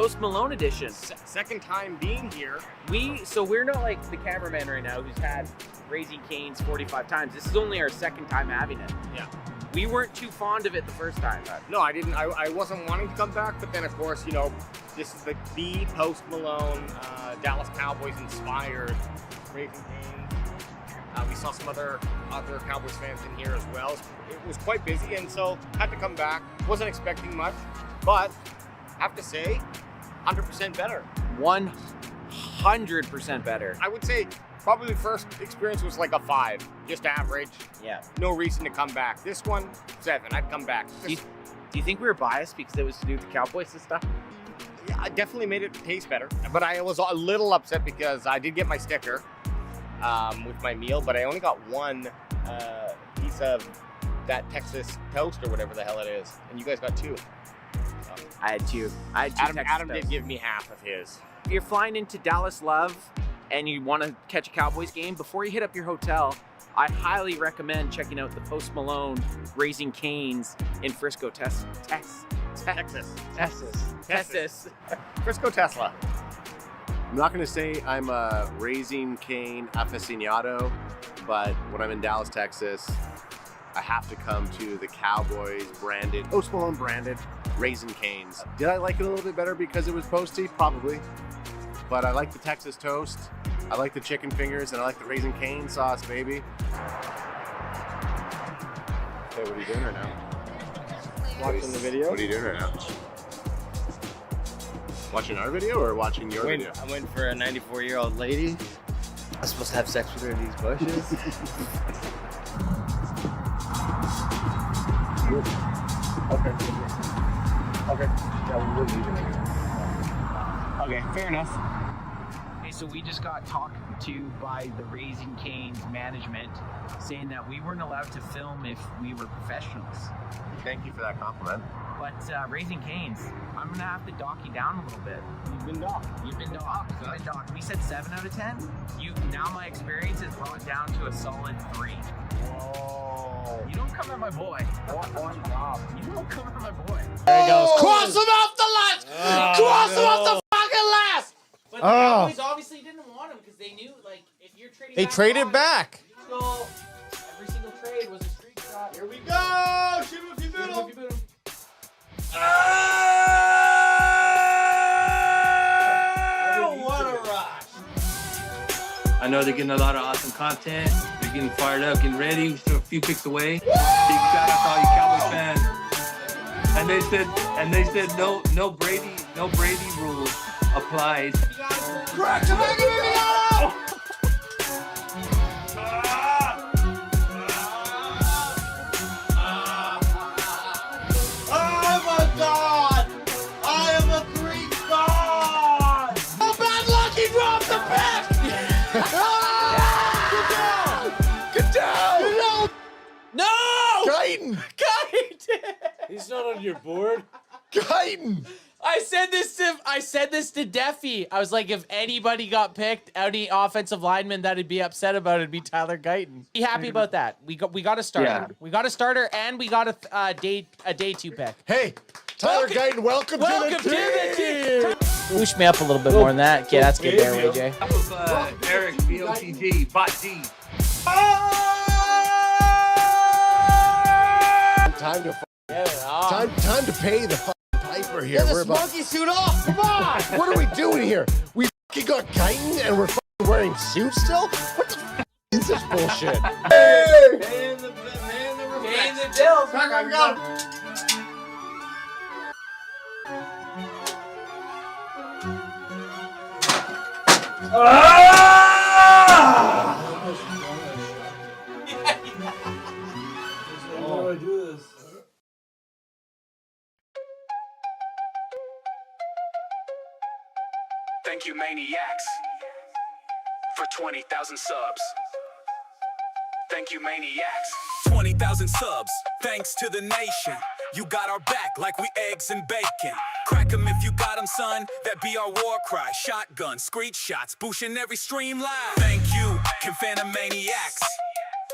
Post Malone edition. Second time being here. We're not like the cameraman right now who's had Raising Cane's 45 times. This is only our second time having it. Yeah. We weren't too fond of it the first time. No, I didn't. I wasn't wanting to come back, but then of course, you know, this is the Post Malone, Dallas Cowboys inspired Raising Cane's. We saw some other Cowboys fans in here as well. It was quite busy, and so had to come back. Wasn't expecting much, but have to say, 100% better. 100% better. I would say probably the first experience was like a 5, just average. Yeah. No reason to come back. This one, 7. I'd come back. Do you think we were biased because it was to do with the Cowboys and stuff? Yeah, I definitely made it taste better. But I was a little upset because I did get my sticker with my meal, but I only got one piece of that Texas toast or whatever the hell it is, and you guys got 2. I had two. Adam did give me half of his. If you're flying into Dallas Love and you want to catch a Cowboys game, before you hit up your hotel, I highly recommend checking out the Post Malone Raising Cane's in Frisco, Texas. Frisco, Tesla. I'm not going to say I'm a Raising Cane aficionado, but when I'm in Dallas, Texas, I have to come to the Cowboys branded, Post Malone branded Raising Cane's. Did I like it a little bit better because it was posty? Probably. But I like the Texas toast, I like the chicken fingers, and I like the Raising Cane sauce, baby. Hey, what are you doing right now? Watching the video. What are you doing right now? Watching our video or watching your video? I'm waiting for a 94-year-old lady. I'm supposed to have sex with her in these bushes. Okay. Yeah, we're leaving. Okay, fair enough. Okay, so we just got talked to by the Raising Cane's management saying that we weren't allowed to film if we were professionals. Thank you for that compliment. But Raising Cane's, I'm gonna have to dock you down a little bit. You've been docked. You've been docked. I've been docked. We said 7 out of 10. Now my experience is brought down to a solid 3. Whoa. You don't come at my boy. One job. You don't come at my boy. There he goes. Cross him off the list! Cross him off the fucking list! But the Cowboys obviously didn't want him because they knew, like, if you're trading They back traded on, back. every single trade was a street shot. Here we go! Shoot him if you boot him. Oh, what a rush! I know they're getting a lot of awesome content. They're getting fired up, getting ready. We're still a few picks away. Big shout out to all you Cowboys fans. And they said no Brady rule applies. Crack him, make it, He's not on your board. Guyton! I said this to Deffy. I was like, if anybody got picked, any offensive lineman that'd be upset about it'd be Tyler Guyton. Be happy about that. We got a starter. Yeah. We got a starter, and we got a day 2 pick. Hey, Tyler Guyton, welcome to the team! Push me up a little bit more than that. Okay, that's good there, AJ. Eric, BOTG, Bot G. Time to pay the piper here. Get this monkey suit off! Come on! What are we doing here? We got Guyton and we're wearing suits still? What the is this bullshit? Hey! Paying the bills. Go! Thank you, Maniacs, for 20,000 subs. Thank you, Maniacs. 20,000 subs, thanks to the nation. You got our back like we eggs and bacon. Crack 'em if you got 'em, son. That be our war cry. Shotgun, screech shots, boosting every stream live. Thank you, Confana Maniacs.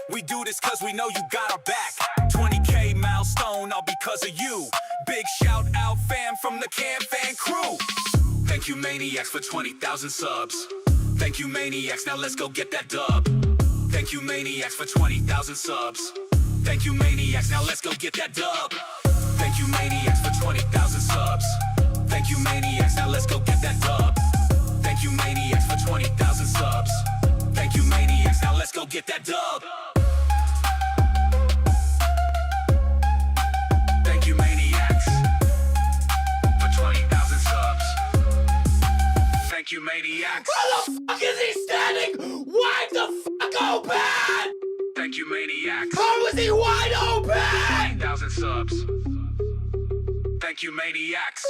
We do this cause we know you got our back. 20K milestone, all because of you. Big shout out fam from the Cam Fan crew. Thank you, Maniacs, for 20,000 subs. Thank you, Maniacs, now let's go get that dub. Thank you, Maniacs, for 20,000 subs. Thank you, Maniacs, now let's go get that dub. Thank you, Maniacs, for 20,000 subs. Thank you, Maniacs, now let's go get that dub. Thank you, Maniacs, for 20,000 subs. Thank you, Maniacs, now let's go get that dub. Thank you, Maniacs, for 20,000 subs. Thank you, Maniacs. Where the fuck is he standing? Wide the fuck open! Thank you, Maniacs. How was he wide open? 20,000 subs. Thank you, Maniacs.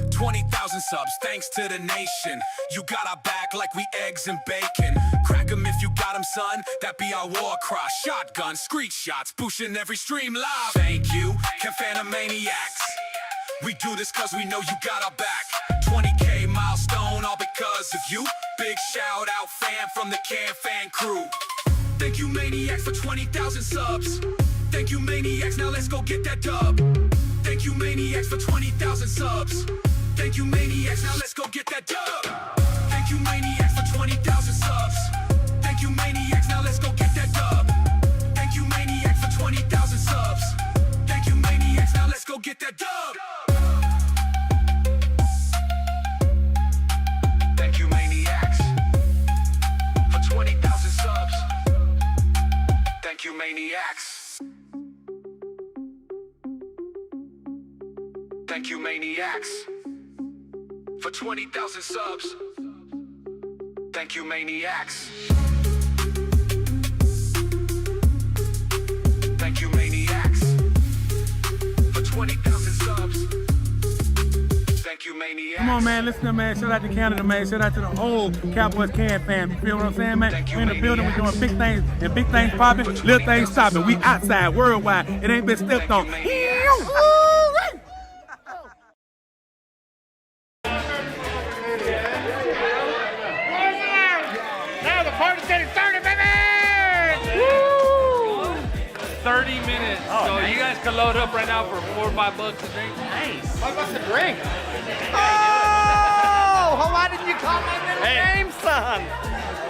20,000 subs, thanks to the nation. You got our back like we eggs and bacon. Crack 'em if you got 'em, son. That be our war cry. Shotgun, street shots, boosting every stream live. Thank you, Canfana Maniacs. We do this cause we know you got our back. 20K milestone, all because of you. Big shout out, fam, from the Canfan crew. Thank you, Maniacs, for 20,000 subs. Thank you, Maniacs, now let's go get that dub. Thank you, Maniacs, for 20,000 subs. Thank you, Maniacs, now let's go get that dub. Thank you, Maniacs, for 20,000 subs. Thank you, Maniacs, now let's go get that dub. Thank you, Maniacs, for 20,000 subs. Thank you, Maniacs, now let's go get that dub. Thank you, Maniacs, for 20,000 subs. Thank you, Maniacs. Thank you, Maniacs, for 20,000 subs. Thank you, Maniacs. Thank you, Maniacs, for 20,000 subs. Thank you, Maniacs. Come on, man, listen to man. Shout out to Canada, man. Shout out to the whole Cowboys Can fam. You feel what I'm saying, man? Thank you, We're in the building, we're Maniacs. doing big things, and big things popping, little things stopping. We outside, worldwide. It ain't been stepped on. Thank you, Maniacs. Now the party's getting started, baby! 30 minutes. So you guys can load up right now for $4 or $5 a drink. What's the drink? Oh! Why didn't you call my middle name, son?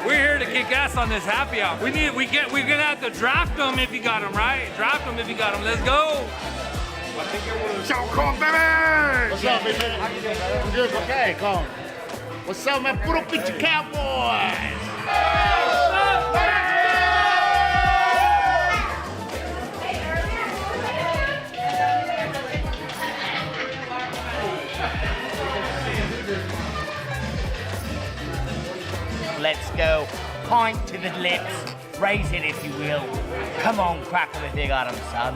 We're here to kick ass on this happy hour. We're gonna have to draft them if you got them, right? Draft them if you got them. Let's go. Show call, baby! What's up, baby? How you doing, brother? I'm good. Okay, come. What's up, man? Puro pinche Cowboys! Let's go. Point to the lips. Raise it if you will. Come on, crack 'em if you got 'em, son.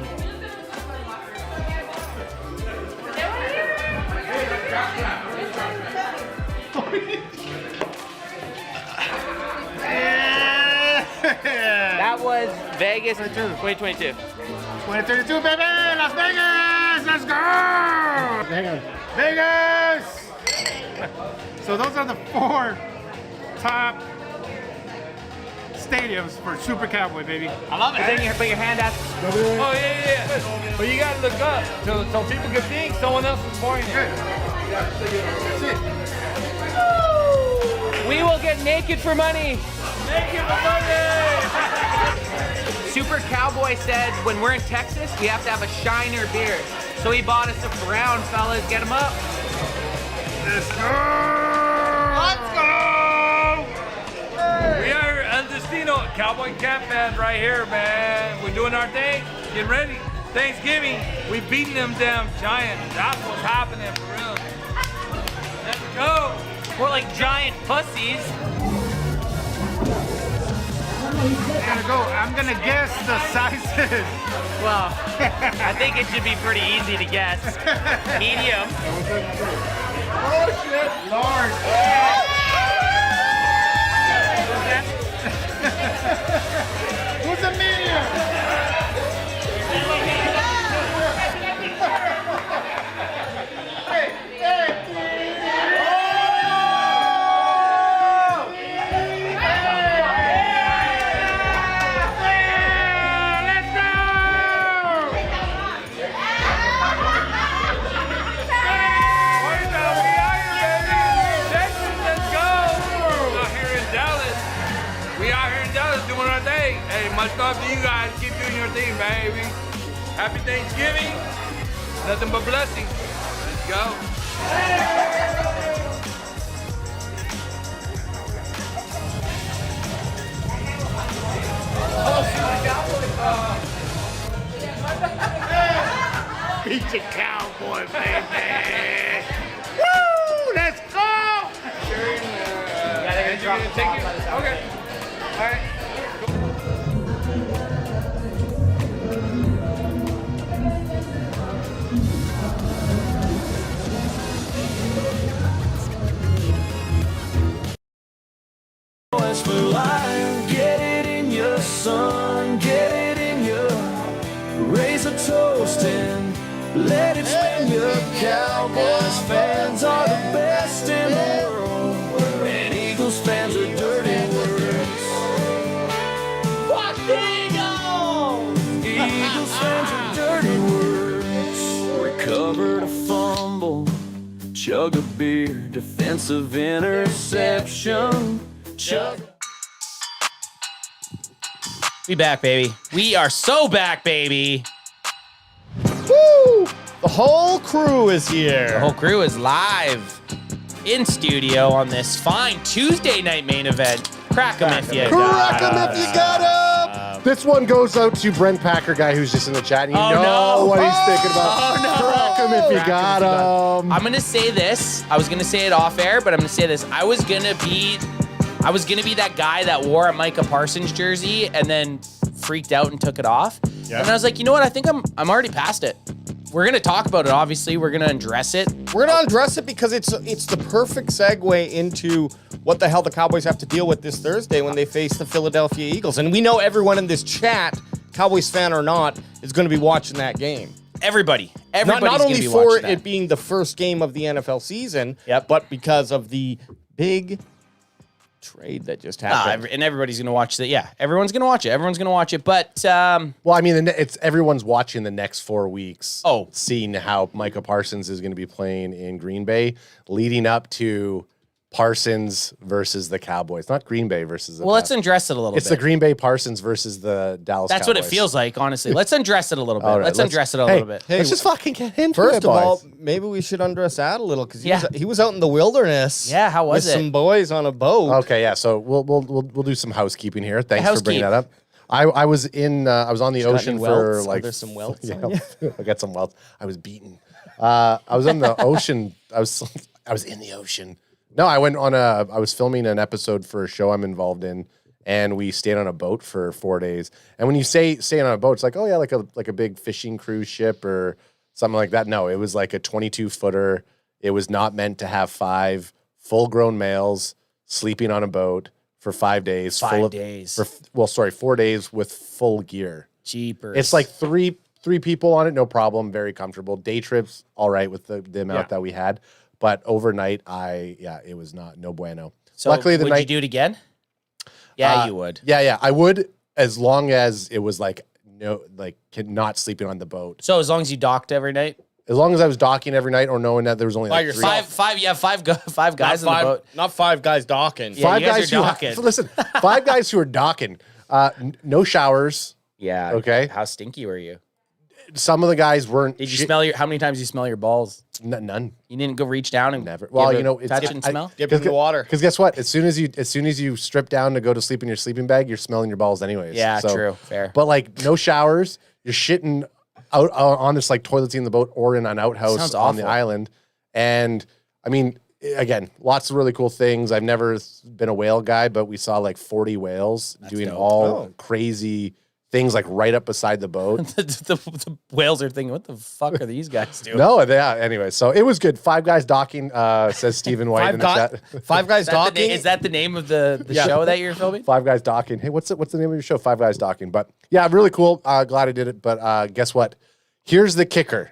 That was Vegas 2022. 2032, baby! Las Vegas! Let's go! Vegas! So those are the 4 top stadiums for Super Cowboy, baby. I love it. Then you put your hand out. Oh, yeah. But you gotta look up so people can think someone else is pouring it. That's it. We will get naked for money. Naked for money! Super Cowboy said when we're in Texas, we have to have a shiner beer. So he bought us a brown, fellas. Get him up. Let's go! Let's go! We are El Destino, Cowboy Camp fans right here, man. We're doing our thing. Get ready. Thanksgiving, we beating them damn giants. That's what's happening for real. Let's go. We're like giant pussies. I'm gonna guess the sizes. Well, I think it should be pretty easy to guess. Medium. Oh shit! Large. Who's a medium? Hey, much love to you guys. Keep doing your thing, baby. Happy Thanksgiving. Nothing but blessings. Let's go. Beat the Cowboy, baby. Woo! Let's go! And you're gonna take it? Okay. All right. Get it in your son, get it in your. Raise a toast and let it spin. Your Cowboys fans are the best in the world, and Eagles fans are dirty words. Fuck the Eagles! Eagles fans are dirty words. Recovered a fumble, chug a beer, defensive interception. We back, baby. We are so back, baby. Woo! The whole crew is here. The whole crew is live in studio on this fine Tuesday night main event. Crack 'em if you Crack 'em if you got 'em. This one goes out to Brent Packer guy who's just in the chat. And you know what he's thinking about. Oh, no. Crack 'em if you got 'em. I'm gonna say this. I was gonna say it off air, but I'm gonna say this. I was gonna be that guy that wore a Micah Parsons jersey and then freaked out and took it off. Yeah. And I was like, you know what? I think I'm already past it. We're gonna talk about it. Obviously, we're gonna address it. We're gonna address it because it's the perfect segue into what the hell the Cowboys have to deal with this Thursday when they face the Philadelphia Eagles. And we know everyone in this chat, Cowboys fan or not, is going to be watching that game. Everybody. Not Everybody's only gonna be for watching that. it being the first game of the NFL season, Yep. but because of the big trade that just happened. And everybody's gonna watch it. Yeah, everyone's gonna watch it. Everyone's gonna watch it. But Well, I mean, it's everyone's watching the next 4 weeks. Oh. Seeing how Micah Parsons is going to be playing in Green Bay, leading up to Parsons versus the Cowboys, not Green Bay versus the. well, let's undress it a little It's bit. the Green Bay Parsons versus the Dallas. That's Cowboys. what it feels like, honestly. Let's undress it a little bit. All right, let's undress it a little bit. Let's just fucking get into First it, of all, boys. maybe we should undress Ad a little because Yeah. he was out in the wilderness. Yeah, how was with it? some boys on a boat. Okay, yeah. So we'll do some housekeeping here. Thanks for bringing Housekeep. that up. I was on the got ocean any for welts? Are like there some welts Yeah, on I got some welts. I was beaten. I was on the ocean. I was in the ocean. No, I was filming an episode for a show I'm involved in, and we stayed on a boat for 4 days. And when you say staying on a boat, it's like, oh yeah, like a big fishing cruise ship or something like that. No, it was like a 22-footer. It was not meant to have 5 full-grown males sleeping on a boat for 5 days. 5 days. 4 days with full gear. Jeepers. It's like three people on it, no problem, very comfortable. Day trips, all right with the amount that we had. But overnight, it was no bueno. So luckily, the would night you do it again? Yeah, you would. Yeah, I would, as long as it was not sleeping on the boat. So as long as you docked every night? As long as I was docking every night or knowing that there was only By like yourself. Five guys on the boat. Not 5 guys docking. Yeah, five you guys guys are who docking. listen, 5 guys who are docking. No showers. Yeah. Okay. How stinky were you? Some of the guys weren't. Did you smell how many times did you smell your balls? None. You didn't go reach down and Never. Well, touch and smell? Dip in the water. Because guess what? As soon as you strip down to go to sleep in your sleeping bag, you're smelling your balls anyways. Yeah, true. Fair. But like no showers, you're shitting out on this like toilet seat in the boat or in an outhouse Sounds on the awful. island. And I mean, again, lots of really cool things. I've never been a whale guy, but we saw like 40 whales doing dope. all crazy things like right up beside the boat. the whales are thinking, what the fuck are these guys doing? No, yeah. Anyway, so it was good. 5 guys docking, says Stephen White in the chat. 5 guys docking. Is that the name of the show that you're filming? 5 guys docking. Hey, what's the name of your show? 5 guys docking. But yeah, really cool. Glad I did it. But guess what? Here's the kicker.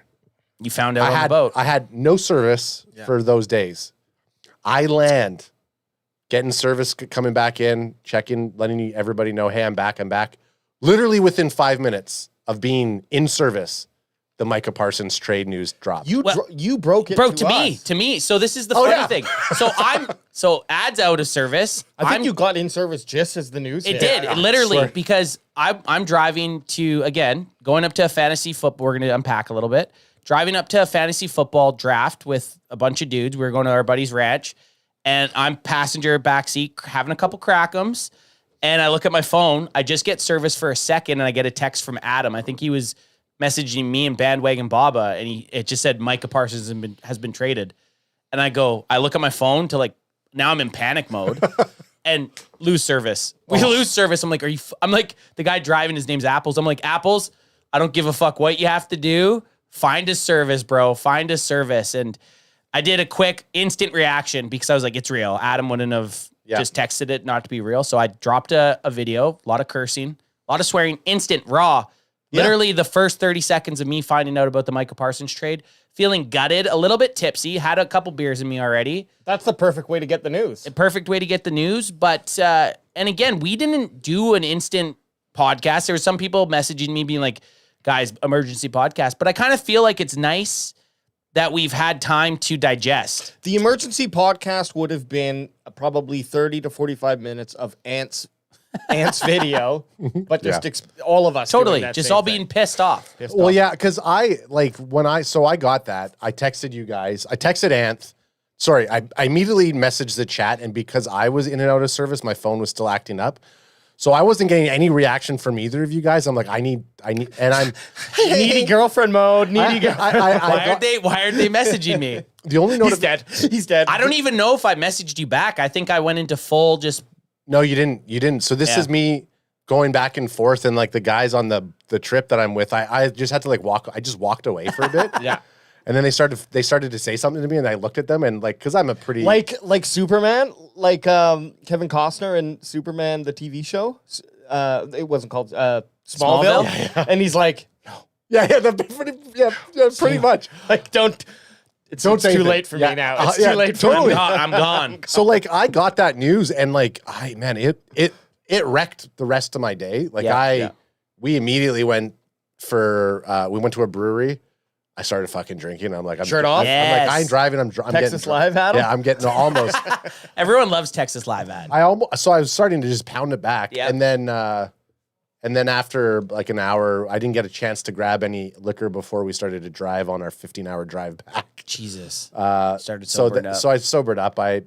You found out on the boat. I had no service for those days. I land, getting service coming back in, checking, letting everybody know, hey, I'm back. Literally within 5 minutes of being in service, the Micah Parsons trade news dropped. You broke it to me. So this is the funny thing. So ads out of service. I think you got in service just as the news. It did, literally, because I'm driving to, again, going up to a fantasy football. We're going to unpack a little bit. Driving up to a fantasy football draft with a bunch of dudes. We were going to our buddy's ranch, and I'm passenger backseat having a couple crackums. And I look at my phone. I just get service for a second, and I get a text from Adam. I think he was messaging me and Bandwagon Baba, and it just said Micah Parsons has been traded. And I look at my phone to now I'm in panic mode and lose service. We lose service. I'm like, I'm like, the guy driving, his name's Apples. I'm like, Apples, I don't give a fuck what you have to do. Find a service, bro. Find a service. And I did a quick instant reaction because I was like, it's real. Adam wouldn't have just texted it not to be real. So I dropped a video, a lot of cursing, a lot of swearing, instant, raw. Literally the first 30 seconds of me finding out about the Micah Parsons trade, feeling gutted, a little bit tipsy, had a couple beers in me already. That's the perfect way to get the news. A perfect way to get the news. But, and again, we didn't do an instant podcast. There were some people messaging me being like, guys, emergency podcast. But I kind of feel like it's nice that we've had time to digest. The emergency podcast would have been probably 30 to 45 minutes of Ant's video, but just all of us totally just all being pissed off. Yeah, because I got that. I texted you guys. I texted Ant. Sorry, I immediately messaged the chat, and because I was in and out of service, my phone was still acting up. So I wasn't getting any reaction from either of you guys. I'm like, I need, and I'm needy girlfriend mode. Why aren't they messaging me? The only note He's dead. I don't even know if I messaged you back. I think I went into full just. No, you didn't. So this is me going back and forth, and like the guys on the trip that I'm with, I just had to walk. I just walked away for a bit. And then they started to say something to me, and I looked at them, and because I'm a pretty like Superman, Kevin Costner in Superman the TV show. It wasn't called Smallville. Yeah. And he's like, pretty much. It's too late for me now. It's too late for me. I'm gone. So I got that news, and it wrecked the rest of my day. We immediately went we went to a brewery. I started fucking drinking. I'm like, shirt off. I'm like, I ain't driving. I'm Texas getting Live Adam. Yeah, I'm getting almost. Everyone loves Texas Live Ad. So I was starting to just pound it back, and then after an hour, I didn't get a chance to grab any liquor before we started to drive on our 15-hour drive back. Jesus. Started sobering up. So I sobered up. I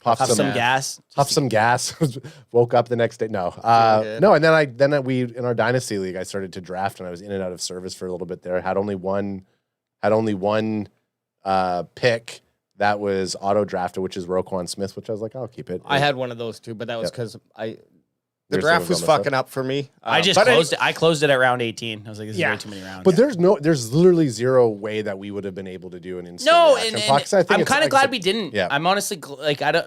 puffed some gas. Puffed some gas. Woke up the next day. No. And then we in our dynasty league, I started to draft, and I was in and out of service for a little bit there. I had only one pick that was auto drafted, which is Roquan Smith, which I was like, I'll keep it. I had one of those too, but that was because the draft was fucking up for me. I just closed it. I closed it at round 18. I was like, this is way too many rounds. But there's literally zero way that we would have been able to do an instant reaction. And I'm kind of glad we didn't. Yeah. I'm honestly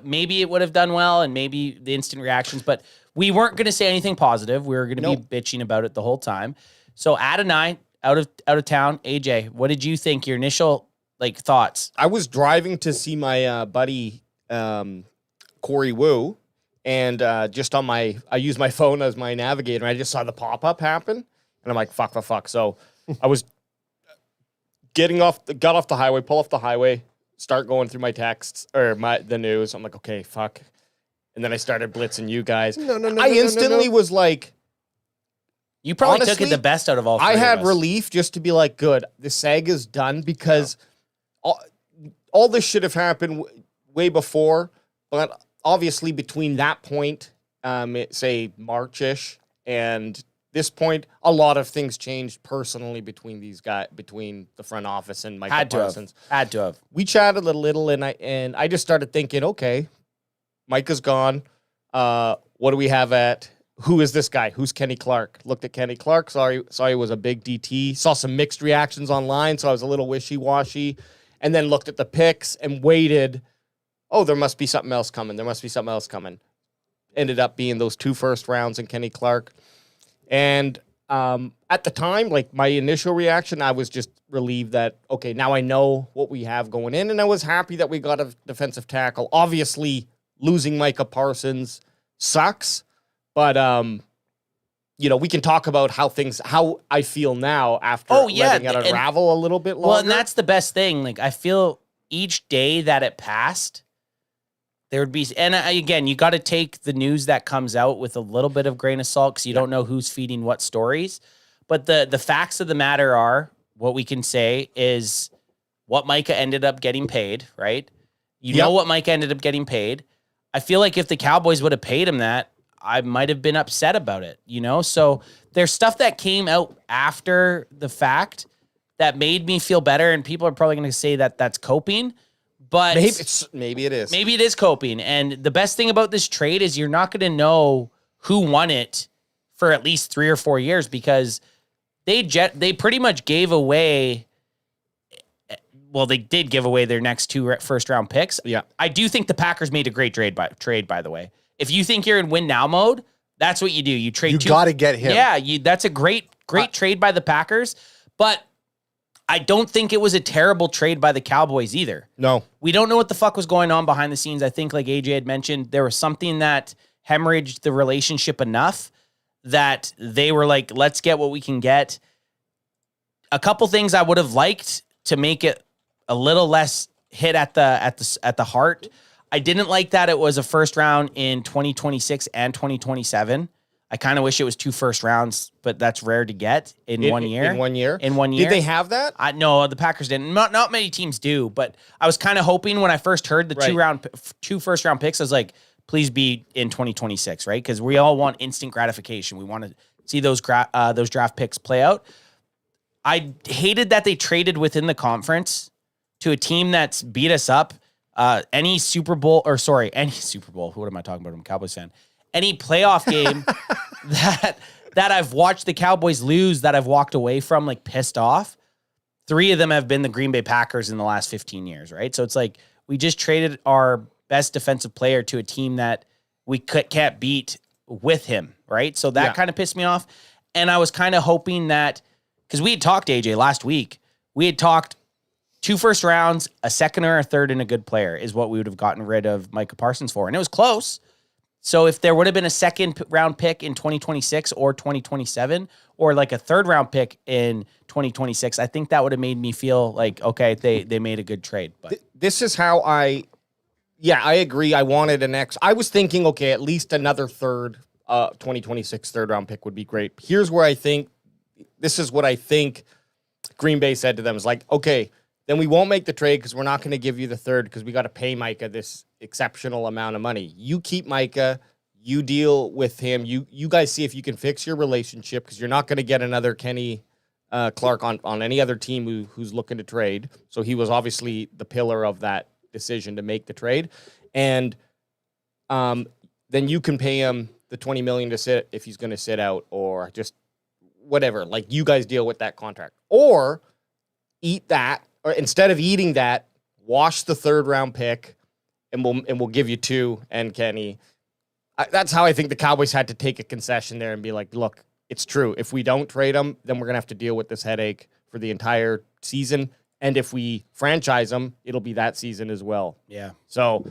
maybe it would have done well, and maybe the instant reactions, but we weren't going to say anything positive. We were going to be bitching about it the whole time. So Ad and I out of town. AJ, what did you think? Your initial thoughts? I was driving to see my buddy Corey Wu. And just I used my phone as my navigator, and I just saw the pop-up happen, and I'm like, fuck. So I was got off the highway, pull off the highway, start going through my texts, or the news. I'm like, okay, fuck. And then I started blitzing you guys. No. I instantly was like... You probably honestly, took it the best out of all three I had of us. relief just to be like, good, the saga's done, because all this should have happened way before, but... Obviously, between that point, say March-ish, and this point, a lot of things changed personally between these guys, between the front office and Micah Parsons. Had to have. We chatted a little, and I just started thinking, okay, Micah's gone. What do we have at? Who is this guy? Who's Kenny Clark? Looked at Kenny Clark. Saw he was a big DT. Saw some mixed reactions online, so I was a little wishy-washy. And then looked at the picks and waited. Oh, there must be something else coming. Ended up being those 2 first rounds and Kenny Clark. And at the time, my initial reaction, I was just relieved that, okay, now I know what we have going in. And I was happy that we got a defensive tackle. Obviously, losing Micah Parsons sucks. But, we can talk about how I feel now after letting it unravel a little bit longer. Well, and that's the best thing. Like, I feel each day that it passed, there would be, and again, you got to take the news that comes out with a little bit of grain of salt because you don't know who's feeding what stories. But the facts of the matter are, what we can say is what Micah ended up getting paid, right? You know what Micah ended up getting paid. I feel like if the Cowboys would have paid him that, I might have been upset about it, So there's stuff that came out after the fact that made me feel better, and people are probably going to say that that's coping, but maybe it is. Maybe it is coping. And the best thing about this trade is you're not going to know who won it for at least 3 or 4 years because they pretty much gave away. Well, they did give away their next 2 first-round picks. Yeah, I do think the Packers made a great trade. By the way, if you think you're in win now mode, that's what you do. You trade. You got to get him. Yeah, that's a great trade by the Packers. But I don't think it was a terrible trade by the Cowboys either. No, we don't know what the fuck was going on behind the scenes. I think, like AJ had mentioned, there was something that hemorrhaged the relationship enough that they were like, "Let's get what we can get." A couple things I would have liked to make it a little less hit at the heart. I didn't like that it was a first round in 2026 and 2027. I kind of wish it was 2 first rounds, but that's rare to get in 1 year. In 1 year? In 1 year. Did they have that? No, the Packers didn't. Not many teams do, but I was kind of hoping when I first heard the 2 first round picks, I was like, please be in 2026, right? Because we all want instant gratification. We want to see those draft picks play out. I hated that they traded within the conference to a team that's beat us up. Any Super Bowl. What am I talking about? I'm a Cowboys fan. Any playoff game that I've watched the Cowboys lose that I've walked away from like pissed off, 3 of them have been the Green Bay Packers in the last 15 years, right? So it's like we just traded our best defensive player to a team that we can't beat with him, right? So that kind of pissed me off. And I was kind of hoping that, because we had talked, AJ, last week, we had talked 2 first rounds, a second or a third, and a good player is what we would have gotten rid of Micah Parsons for. And it was close. So if there would have been a second round pick in 2026 or 2027, or like a third round pick in 2026, I think that would have made me feel like, okay, they made a good trade. But this is how I agree. I wanted I was thinking, okay, at least another 2026 third round pick would be great. Here's where this is what I think Green Bay said to them is like, okay, then we won't make the trade because we're not going to give you the third because we got to pay Micah this exceptional amount of money. You keep Micah, you deal with him, you guys see if you can fix your relationship because you're not going to get another Kenny Clark on any other team who's looking to trade. So he was obviously the pillar of that decision to make the trade. And then you can pay him the $20 million to sit if he's going to sit out or just whatever. Like, you guys deal with that contract. Or eat that. Or instead of eating that, wash the third round pick, and we'll give you 2 and Kenny. That's how I think the Cowboys had to take a concession there and be like, look, it's true. If we don't trade him, then we're gonna have to deal with this headache for the entire season. And if we franchise him, it'll be that season as well. yeah. So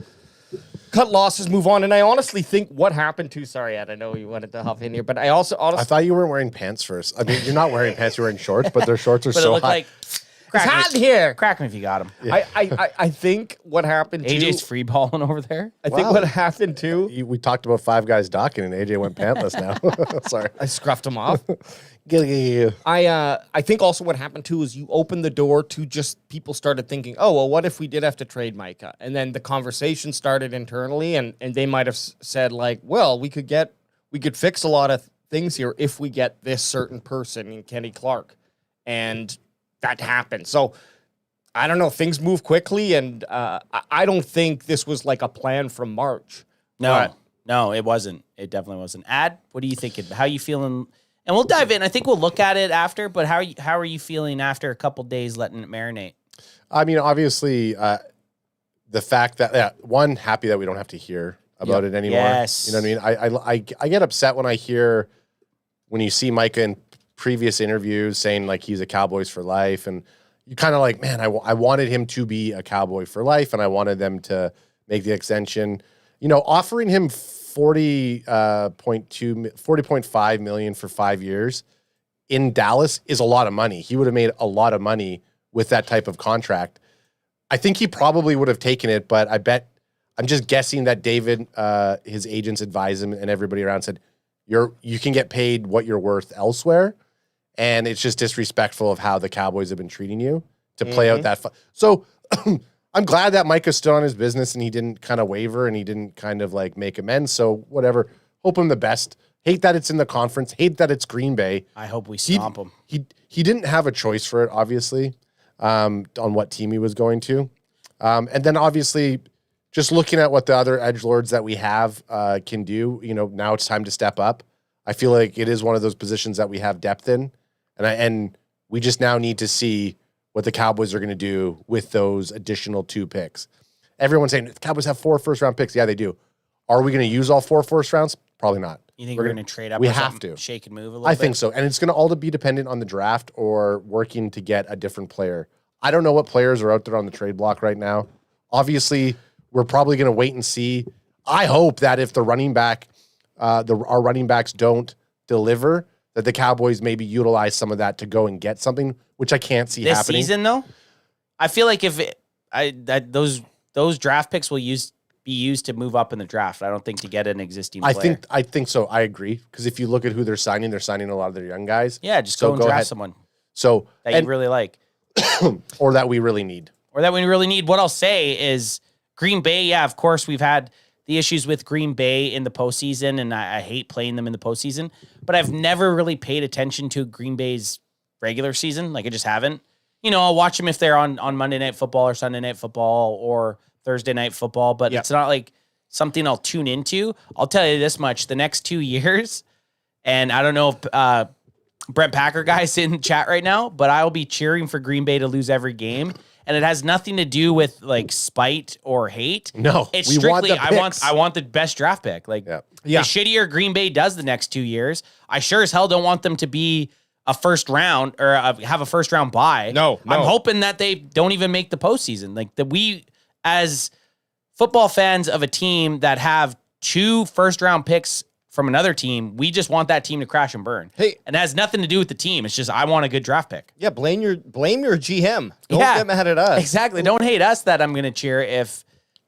cut losses, move on. And I honestly think what happened to, sorry, Ed, I know you wanted to hop in here, but I also honestly, I thought you weren't wearing pants first. I mean, you're not wearing pants, you're wearing shorts, but their shorts are But it so looked high. like it's hot in here. Crack me if you got him. Yeah. I think what happened to AJ's free balling over there. I think what happened to We talked about 5 guys docking, and AJ went pantless now. Sorry. I scruffed him off. Get I think also what happened too is you opened the door to just people started thinking, oh, well, what if we did have to trade Micah? And then the conversation started internally, and they might have said like, well, we could fix a lot of things here if we get this certain person in Kenny Clark. And that happened. So I don't know. Things move quickly, and I don't think this was like a plan from March. No, it wasn't. It definitely wasn't. Ad, what are you thinking? How are you feeling? And we'll dive in. I think we'll look at it after, but how are you feeling after a couple days letting it marinate? I mean, obviously, the fact that, happy that we don't have to hear about it anymore. Yes. You know what I mean? I get upset when you see Micah in previous interviews saying like he's a Cowboys for life, and you kind of like, man, I wanted him to be a Cowboy for life, and I wanted them to make the extension. You know, offering him $40.5 million for 5 years in Dallas is a lot of money. He would have made a lot of money with that type of contract. I think he probably would have taken it, but I'm just guessing that David, his agents advised him and everybody around said, you can get paid what you're worth elsewhere. And it's just disrespectful of how the Cowboys have been treating you to play out that. So I'm glad that Micah stood on his business and he didn't kind of waver and he didn't kind of like make amends. So whatever, hope him the best. Hate that it's in the conference. Hate that it's Green Bay. I hope we stomp him. He didn't have a choice for it, obviously, on what team he was going to. And then obviously just looking at what the other edgelords that we have can do, now it's time to step up. I feel like it is one of those positions that we have depth in. And we just now need to see what the Cowboys are going to do with those additional 2 picks. Everyone's saying the Cowboys have 4 first-round picks. Yeah, they do. Are we going to use all 4 first rounds? Probably not. You think we're going to trade up? We or have something? to Shake and move a little I bit? think so. And it's going to all be dependent on the draft or working to get a different player. I don't know what players are out there on the trade block right now. Obviously, we're probably going to wait and see. I hope that if the running back, our running backs don't deliver, that the Cowboys maybe utilize some of that to go and get something, which I can't see this happening. season, though, I feel like those draft picks will be used to move up in the draft. I don't think to get an existing player. I think so. I agree. Because if you look at who they're signing a lot of their young guys. Yeah, just go and draft ahead. someone So that you really like. or that we really need. What I'll say is Green Bay, yeah, of course, we've had the issues with Green Bay in the postseason, and I hate playing them in the postseason, but I've never really paid attention to Green Bay's regular season. Like, I just haven't. I'll watch them if they're on Monday Night Football or Sunday Night Football or Thursday Night Football, but it's not like something I'll tune into. I'll tell you this much, the next 2 years, and I don't know if Brent Packer guy's in chat right now, but I will be cheering for Green Bay to lose every game. And it has nothing to do with like spite or hate. No, it's we strictly want the I want the best draft pick. Like the shittier Green Bay does the next 2 years, I sure as hell don't want them to be a first round or have a first round bye. No. I'm hoping that they don't even make the postseason. Like that we as football fans of a team that have 2 first round picks from another team, we just want that team to crash and burn. Hey, and it has nothing to do with the team. It's just I want a good draft pick. Yeah, blame your GM. Don't get mad at us. Exactly. Don't hate us that I'm going to cheer if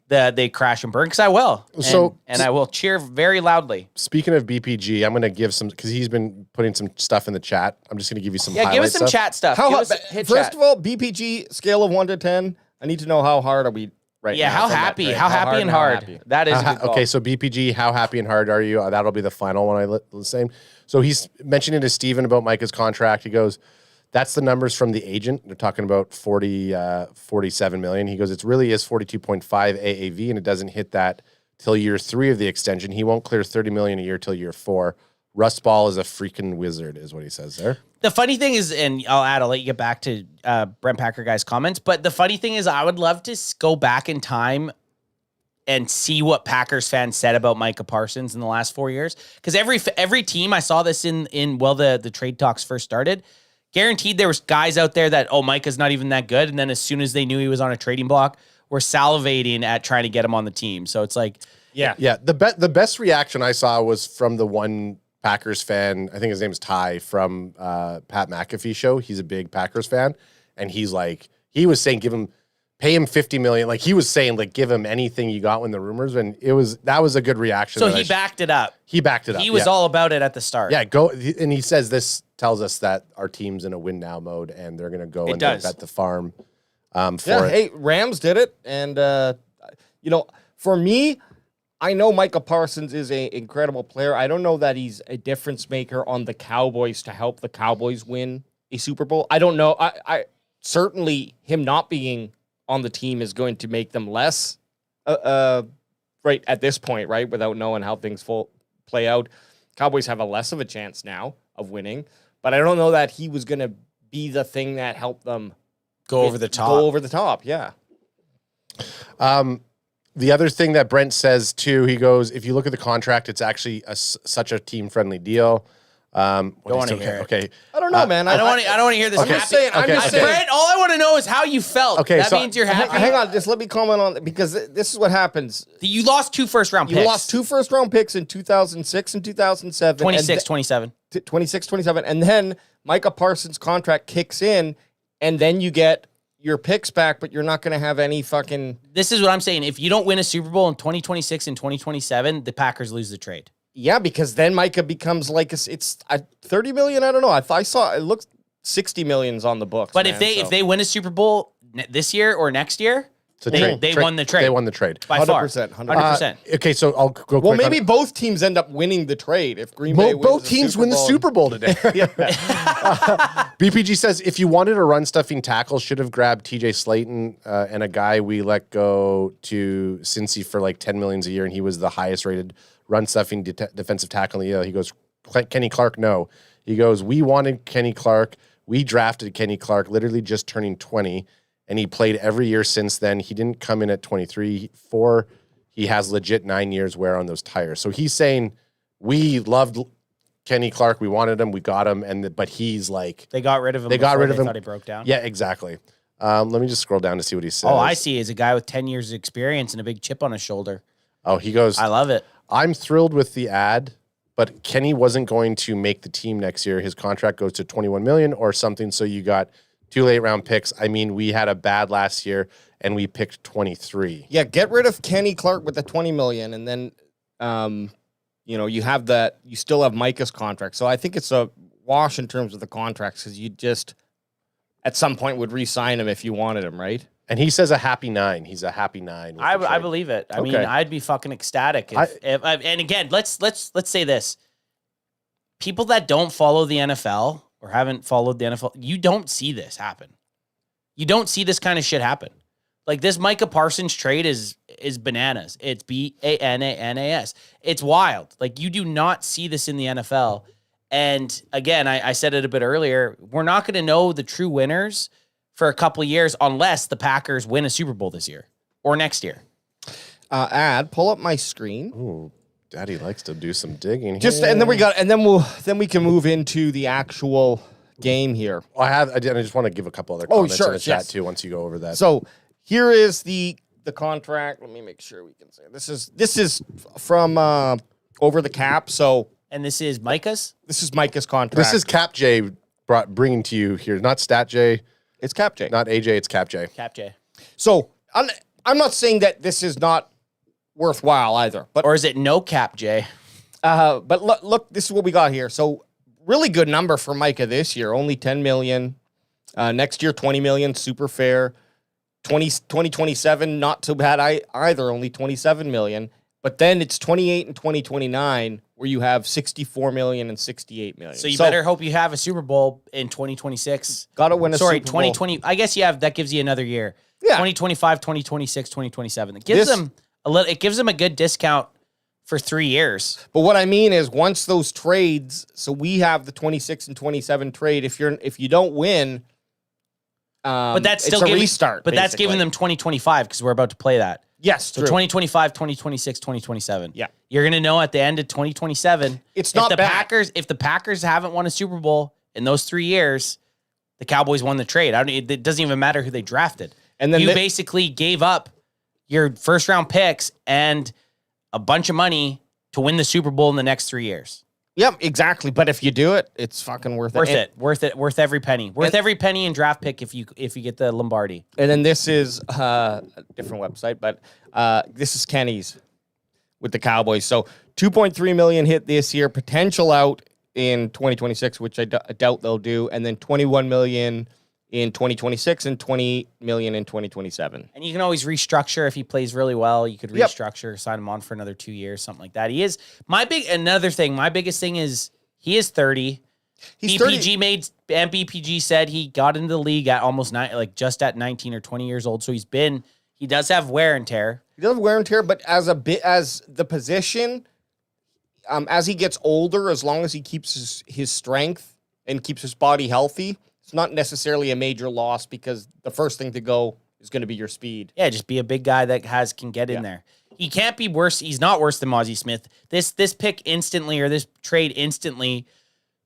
they crash and burn, because I will. And I will cheer very loudly. Speaking of BPG, I'm going to give some, because he's been putting some stuff in the chat. I'm just going to give you some give us some stuff. chat stuff. First of all, BPG scale of 1 to 10. I need to know how hard are we right now. How happy and hard. Happy. That is a good call. Okay, so BPG, how happy and hard are you? That'll be the final one I say. So he's mentioning to Steven about Micah's contract. He goes, that's the numbers from the agent. They're talking about 47 million. He goes, it really is 42.5 AAV, and it doesn't hit that till year 3 of the extension. He won't clear 30 million a year till year 4. Rust Ball is a freaking wizard, is what he says there. The funny thing is, and I'll let you get back to Brent Packer guy's comments, but the funny thing is I would love to go back in time and see what Packers fans said about Micah Parsons in the last 4 years. Because every team, I saw this in the trade talks first started, guaranteed there was guys out there that, Micah's not even that good. And then as soon as they knew he was on a trading block, were salivating at trying to get him on the team. So it's like, yeah. The best reaction I saw was from the one Packers fan, I think his name is Ty, from Pat McAfee show. He's a big Packers fan. And he was saying, pay him $50 million. Like he was saying, like, give him anything you got when the rumors, and that was a good reaction. So he backed it up. He backed it up. He was all about it at the start. Yeah, go. And he says this tells us that our team's in a win now mode, and they're going to go bet the farm for it. Hey, Rams did it. And, for me, I know Micah Parsons is an incredible player. I don't know that he's a difference maker on the Cowboys to help the Cowboys win a Super Bowl. I don't know. I certainly him not being on the team is going to make them less right at this point, right? Without knowing how things play out. Cowboys have a less of a chance now of winning, but I don't know that he was going to be the thing that helped them go over the top. Yeah. The other thing that Brent says too, he goes, if you look at the contract, it's actually such a team-friendly deal. Don't want to hear it. Okay. I don't know, man. I don't want to hear this. I'm just saying. I'm just saying. Brent, all I want to know is how you felt. Okay, that so- means you're happy. Hang on, just let me comment on it, because this is what happens. You lost 2 first-round picks. You lost 2 first-round picks in 2006 and 2007. 26, 27. 26, 27. And then Micah Parsons' contract kicks in, and then you get your picks back, but you're not going to have any fucking... This is what I'm saying. If you don't win a Super Bowl in 2026 and 2027, the Packers lose the trade. Yeah, because then Micah becomes like it's 30 million. I don't know. I saw it looked 60 millions on the books. But man, if they win a Super Bowl this year or next year, It's a they trade. won the trade. They won the trade. By far. 100%. 100%. Okay, so I'll go quick. well, maybe both teams end up winning the trade if Green Bay wins both the teams Super win the Bowl. Super Bowl today. BPG says if you wanted a run stuffing tackle, should have grabbed TJ Slayton and a guy we let go to Cincy for like $10 million a year, and he was the highest rated run stuffing defensive tackle in the year. He goes, Kenny Clark, no. He goes, we wanted Kenny Clark. We drafted Kenny Clark, literally just turning 20, and he played every year since then. He didn't come in at 23. He has legit 9 years wear on those tires. So he's saying we loved Kenny Clark. We wanted him. We got him. But he's like... They got rid of him. They got rid of him. Thought he broke down. Yeah, exactly. Let me just scroll down to see what he says. Oh, I see. He's a guy with 10 years of experience and a big chip on his shoulder. Oh, he goes... I love it. I'm thrilled with the ad, but Kenny wasn't going to make the team next year. His contract goes to $21 million or something, so you got 2 late-round picks. I mean, we had a bad last year, and we picked 23. Yeah, get rid of Kenny Clark with the 20 million, and then you have that. You still have Micah's contract. So I think it's a wash in terms of the contracts, because you just at some point would re-sign him if you wanted him, right? And he says a happy 9. He's a happy 9. I believe it. I mean, I'd be fucking ecstatic. And again, let's say this: people that don't follow the NFL or haven't followed the NFL, you don't see this happen. You don't see this kind of shit happen. Like this Micah Parsons trade is bananas. It's BANANAS. It's wild. Like you do not see this in the NFL. And again, I said it a bit earlier. We're not going to know the true winners for a couple of years unless the Packers win a Super Bowl this year or next year. Pull up my screen. Ooh, Daddy likes to do some digging. And then we can move into the actual game here. I just want to give a couple other comments in the chat too once you go over that. So here is the contract. Let me make sure we can say this is from Over the Cap. So and this is Micah's. This is Micah's contract. This is Cap J bringing to you here, not Stat J. It's Cap J. Not AJ, it's Cap J. Cap J. So I'm not saying that this is not worthwhile either. But or is it no Cap J? But look, this is what we got here. So really good number for Micah this year. Only 10 million. Next year, 20 million. Super fair. 2027, not too bad either. Only 27 million. But then it's 28 and 2029 where you have 64 million and 68 million. So you better hope you have a Super Bowl in 2026. Got to win a Super Bowl. 2020. I guess that gives you another year. Yeah. 2025, 2026, 2027. It gives them it gives them a good discount for 3 years. But what I mean is once those trades, so we have the 26 and 27 trade, if you don't win, but that's still it's a restart. But that's giving them 2025 because we're about to play that. Yes, so true. 2025, 2026, 2027. Yeah. You're going to know at the end of 2027. It's not bad. If the Packers haven't won a Super Bowl in those 3 years, the Cowboys won the trade. It doesn't even matter who they drafted. And then you basically gave up your first round picks and a bunch of money to win the Super Bowl in the next 3 years. Yep, exactly. But if you do it, it's fucking worth it. Worth every penny. Worth every penny in draft pick if you get the Lombardi. And then this is a different website, but this is Kenny's with the Cowboys. So 2.3 million hit this year, potential out in 2026, which I doubt they'll do, and then 21 million in 2026 and 20 million in 2027. And you can always restructure if he plays really well. You could restructure, sign him on for another 2 years, something like that. My biggest thing is he is 30. BPG said he got into the league at almost just at 19 or 20 years old. So he does have wear and tear. He does have wear and tear, but as the position, as he gets older, as long as he keeps his strength and keeps his body healthy, it's not necessarily a major loss because the first thing to go is going to be your speed. Yeah, just be a big guy that can get in there. He can't be worse. He's not worse than Mozzie Smith. This pick instantly or this trade instantly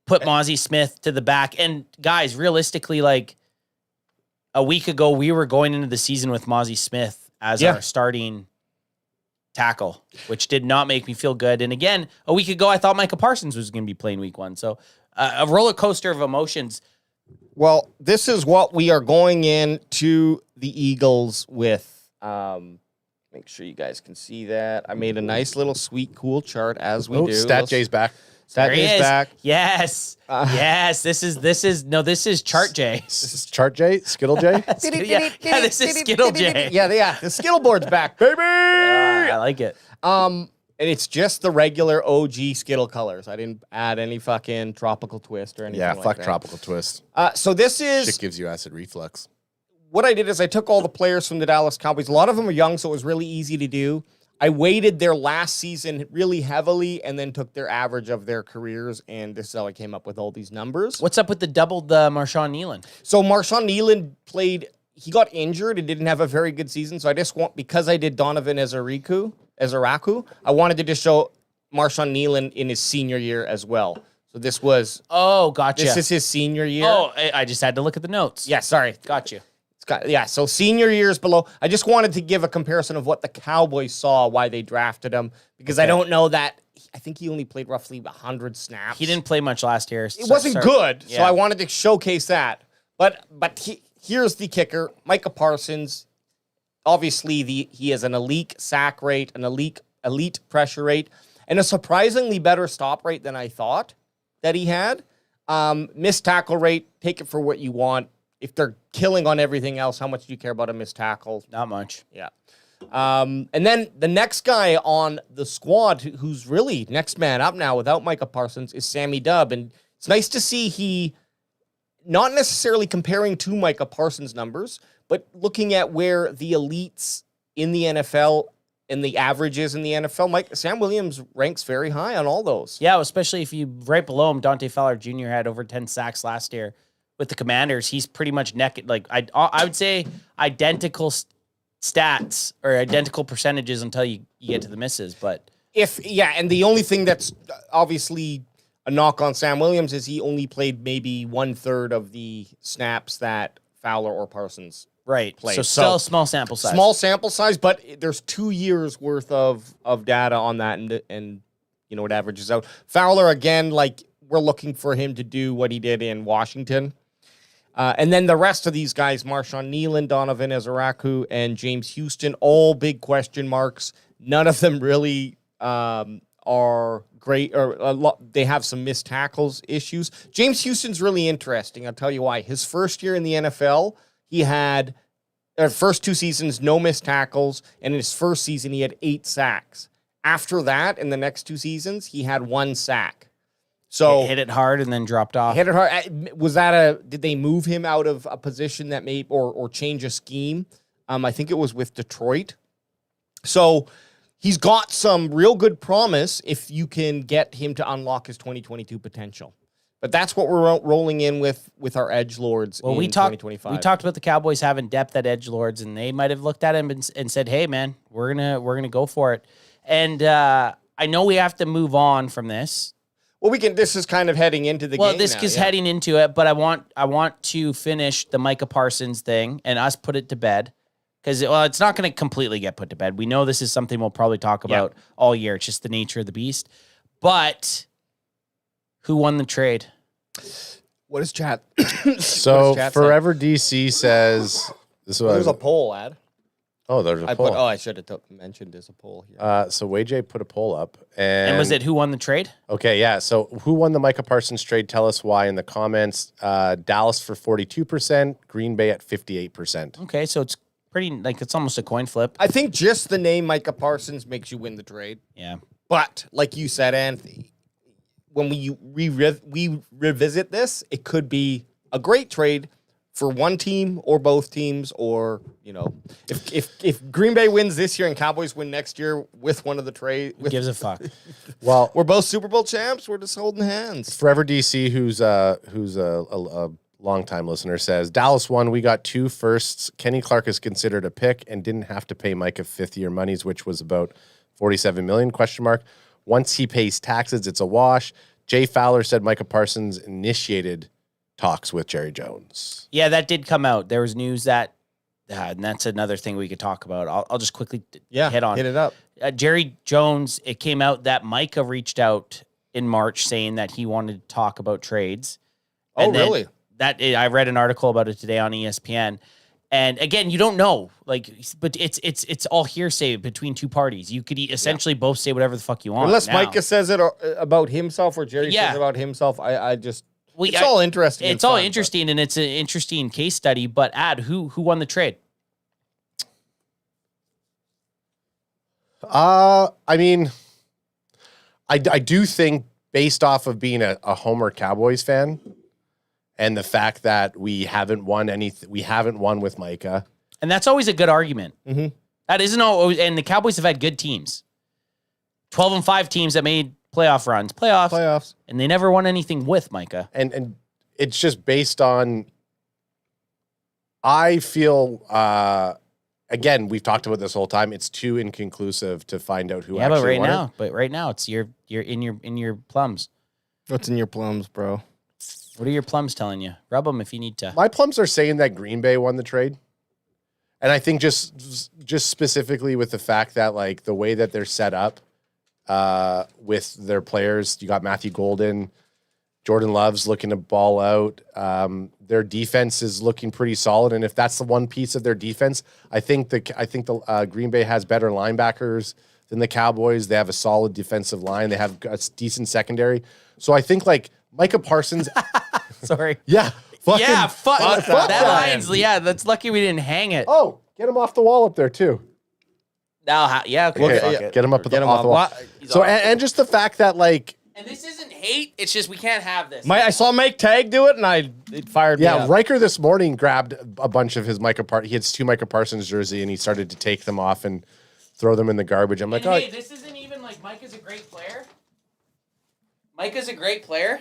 put Mozzie Smith to the back. And guys, realistically, like a week ago, we were going into the season with Mozzie Smith as our starting tackle, which did not make me feel good. And again, a week ago, I thought Micah Parsons was going to be playing week 1. So a roller coaster of emotions. Well, this is what we are going into the Eagles with. Make sure you guys can see that. I made a nice little sweet, cool chart as we do. Stat J's back. Stat J's back. Yes. Yes. This is Chart J. This is Chart J? Skittle J? yeah, this is Skittle J. Yeah. The Skittle board's back, baby. I like it. And it's just the regular OG Skittle colors. I didn't add any fucking tropical twist or anything like that. Yeah, fuck tropical twist. So this is... Shit gives you acid reflux. What I did is I took all the players from the Dallas Cowboys. A lot of them are young, so it was really easy to do. I weighted their last season really heavily and then took their average of their careers, and this is how I came up with all these numbers. What's up with the doubled Marshawn Nealon? So Marshawn Nealon he got injured and didn't have a very good season, so I just because I did Donovan Ezeraku, I wanted to just show Marshawn Nealon in his senior year as well. So this was... Oh, gotcha. This is his senior year. Oh, I just had to look at the notes. Yeah, sorry. Got you. So senior years below. I just wanted to give a comparison of what the Cowboys saw, why they drafted him, because I don't know that. I think he only played roughly 100 snaps. He didn't play much last year. It wasn't good, so I wanted to showcase that. But here's the kicker: Micah Parsons. Obviously, he has an elite sack rate, an elite pressure rate, and a surprisingly better stop rate than I thought that he had. Missed tackle rate, take it for what you want. If they're killing on everything else, how much do you care about a missed tackle? Not much. Yeah. And then the next guy on the squad who's really next man up now without Micah Parsons is Sammy Dubb. And it's nice to see he, not necessarily comparing to Micah Parsons' numbers, but looking at where the elites in the NFL and the averages in the NFL, Sam Williams ranks very high on all those. Yeah, especially if you, right below him, Dante Fowler Jr. had over 10 sacks last year. With the Commanders, he's pretty much I would say identical stats or identical percentages until you get to the misses. But and the only thing that's obviously a knock on Sam Williams is he only played maybe 1/3 of the snaps that Fowler or Parsons played. So still a small sample size. Small sample size, but there's 2 years worth of data on that, and you know it averages out. Fowler again, we're looking for him to do what he did in Washington. And then the rest of these guys, Marshawn Nealon, Donovan Ezeraku, and James Houston, all big question marks. None of them really are great, or they have some missed tackles issues. James Houston's really interesting. I'll tell you why. His first year in the NFL, he had, first 2 seasons, no missed tackles, and in his first season, he had 8 sacks. After that, in the next 2 seasons, he had 1 sack. So hit it hard and then dropped off. Hit it hard. Was that did they move him out of a position that may or change a scheme? I think it was with Detroit. So he's got some real good promise if you can get him to unlock his 2022 potential. But that's what we're rolling in with our edgelords in 2025. We talked about the Cowboys having depth at edgelords, and they might have looked at him and said, "Hey, man, we're gonna go for it." And I know we have to move on from this. Well, this is kind of heading into the game. Well, this is heading into it, but I want to finish the Micah Parsons thing and us put it to bed because it's not going to completely get put to bed. We know this is something we'll probably talk about all year. It's just the nature of the beast. But who won the trade? What is chat? So Forever DC says this was there's a poll ad. Oh, there's a poll. I should have mentioned there's a poll here. So WayJ put a poll up. And was it who won the trade? Okay, yeah. So who won the Micah Parsons trade? Tell us why in the comments. Dallas for 42%, Green Bay at 58%. Okay, so it's pretty, it's almost a coin flip. I think just the name Micah Parsons makes you win the trade. Yeah. But, like you said, Anthony, when we revisit this, it could be a great trade for one team or both teams, or if Green Bay wins this year and Cowboys win next year with one of the trade, gives a fuck. Well, we're both Super Bowl champs. We're just holding hands. Forever DC, who's a longtime listener, says Dallas won. We got 2 firsts. Kenny Clark is considered a pick and didn't have to pay Micah 5th-year monies, which was about $47 million ? Once he pays taxes, it's a wash. Jay Fowler said Micah Parsons initiated talks with Jerry Jones. Yeah, that did come out. There was news that, and that's another thing we could talk about. I'll just quickly hit it up. Jerry Jones, it came out that Micah reached out in March saying that he wanted to talk about trades. Oh, really? I read an article about it today on ESPN. And again, you don't know, but it's all hearsay between two parties. You could essentially both say whatever the fuck you want. Unless now. Micah says it about himself or Jerry says about himself, it's all interesting. It's all interesting, and it's an interesting case study. But who won the trade? I mean, I do think based off of being a Homer Cowboys fan and the fact that we haven't won with Micah. And that's always a good argument. Mm-hmm. That isn't always, and the Cowboys have had good teams. 12-5 teams that made playoffs, and they never won anything with Micah. And it's just based on, I feel, again, we've talked about this whole time. It's too inconclusive to find out who actually won it. But right now, it's you're in your plums. What's in your plums, bro? What are your plums telling you? Rub them if you need to. My plums are saying that Green Bay won the trade. And I think just specifically with the fact that, like, the way that they're set up with their players, you got Matthew Golden, Jordan Love's looking to ball out. Their defense is looking pretty solid, and if that's the one piece of their defense, I think the Green Bay has better linebackers than the Cowboys. They have a solid defensive line. They have a decent secondary. So I think, like, Micah Parsons. Sorry. Yeah. Fuck that line's. Yeah, that's lucky we didn't hang it. Oh, get him off the wall up there too. Now, yeah, okay. Get him up off the wall. So and just the fact that, like. And this isn't hate. It's just we can't have this. I saw Mike Tag do it, and it fired me up. Riker this morning grabbed a bunch of his he had 2 Micah Parsons jersey, and he started to take them off and throw them in the garbage. I'm like, hey, this isn't even like Micah's a great player. Micah's a great player.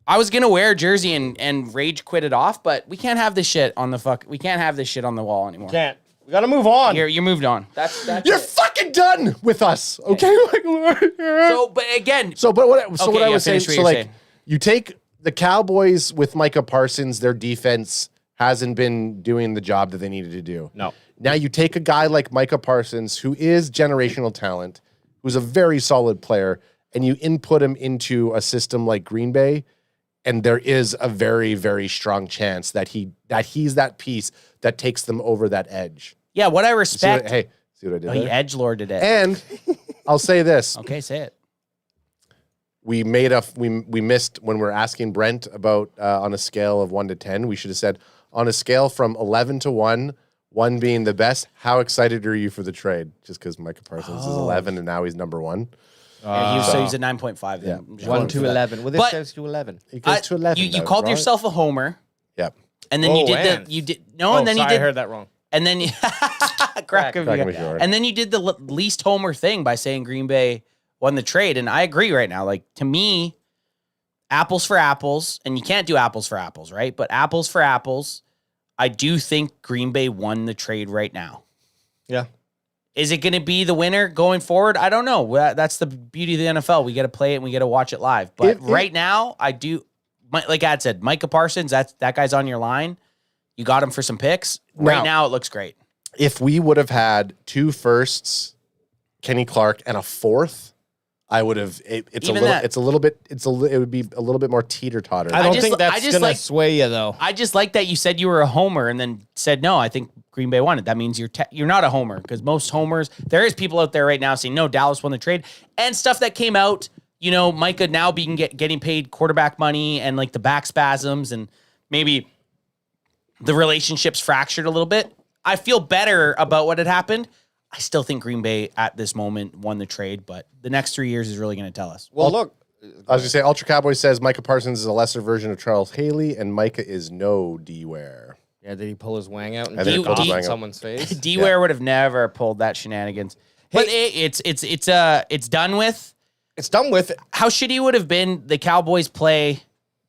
I was gonna wear a jersey and rage quit it off, but we can't have this shit on we can't have this shit on the wall anymore. Can't. We gotta move on. You're moved on. That's You're fucking done with us, okay? But what I was saying, so like, you take the Cowboys with Micah Parsons, their defense hasn't been doing the job that they needed to do. No. Now you take a guy like Micah Parsons, who is generational talent, who's a very solid player, and you input him into a system like Green Bay, and there is a very, very strong chance that he's that piece that takes them over that edge. Yeah, what I respect. See what I did Oh, there? he edgelorded it. And I'll say this. Okay, say it. We missed when we're asking Brent about on a scale of 1 to 10. We should have said on a scale from 11 to 1, 1 being the best. How excited are you for the trade? Just because Micah Parsons is 11 and now he's number 1. He's a 9.5. Then. Yeah. 1 to 11. Well, this goes to 11. It goes to 11. You called yourself a homer. Yep. And then you did I heard that wrong. And then and then you did the least homer thing by saying Green Bay won the trade. And I agree right now. Like, to me, apples for apples, and you can't do apples for apples, right? But apples for apples, I do think Green Bay won the trade right now. Yeah. Is it going to be the winner going forward? I don't know. That's the beauty of the NFL. We got to play it and we got to watch it live. But right now, I do, like Ad said, Micah Parsons, that guy's on your line. You got him for some picks. Right now, it looks great. If we would have had 2 firsts, Kenny Clark, and a 4th, I would have. It would be a little bit more teeter-totter. I don't think that's gonna sway you, though. I just like that you said you were a homer and then said no. I think Green Bay won it. That means you're not a homer, because most homers. There is people out there right now saying no, Dallas won the trade, and stuff that came out. You know, Micah now getting paid quarterback money, and like the back spasms, and maybe the relationship's fractured a little bit. I feel better about what had happened. I still think Green Bay at this moment won the trade, but the next 3 years is really going to tell us. Well, look. I was going to say, Ultra Cowboy says Micah Parsons is a lesser version of Charles Haley, and Micah is no D-Ware. Yeah, did he pull his wang out and pulled his wang out. someone's face? D-Ware would have never pulled that shenanigans. But it's done with. It's done with. How shitty would have been the Cowboys play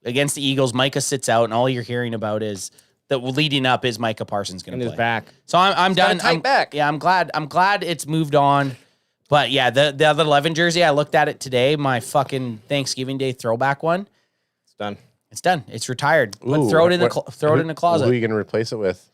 against the Eagles. Micah sits out, and all you're hearing about is that leading up is Micah Parsons going to play. His back. So I'm done. Tight back. Yeah, I'm glad it's moved on. But yeah, the other 11 jersey, I looked at it today, my fucking Thanksgiving Day throwback one. It's done. It's done. It's retired. But Ooh, throw it in the closet. Who are you going to replace it with?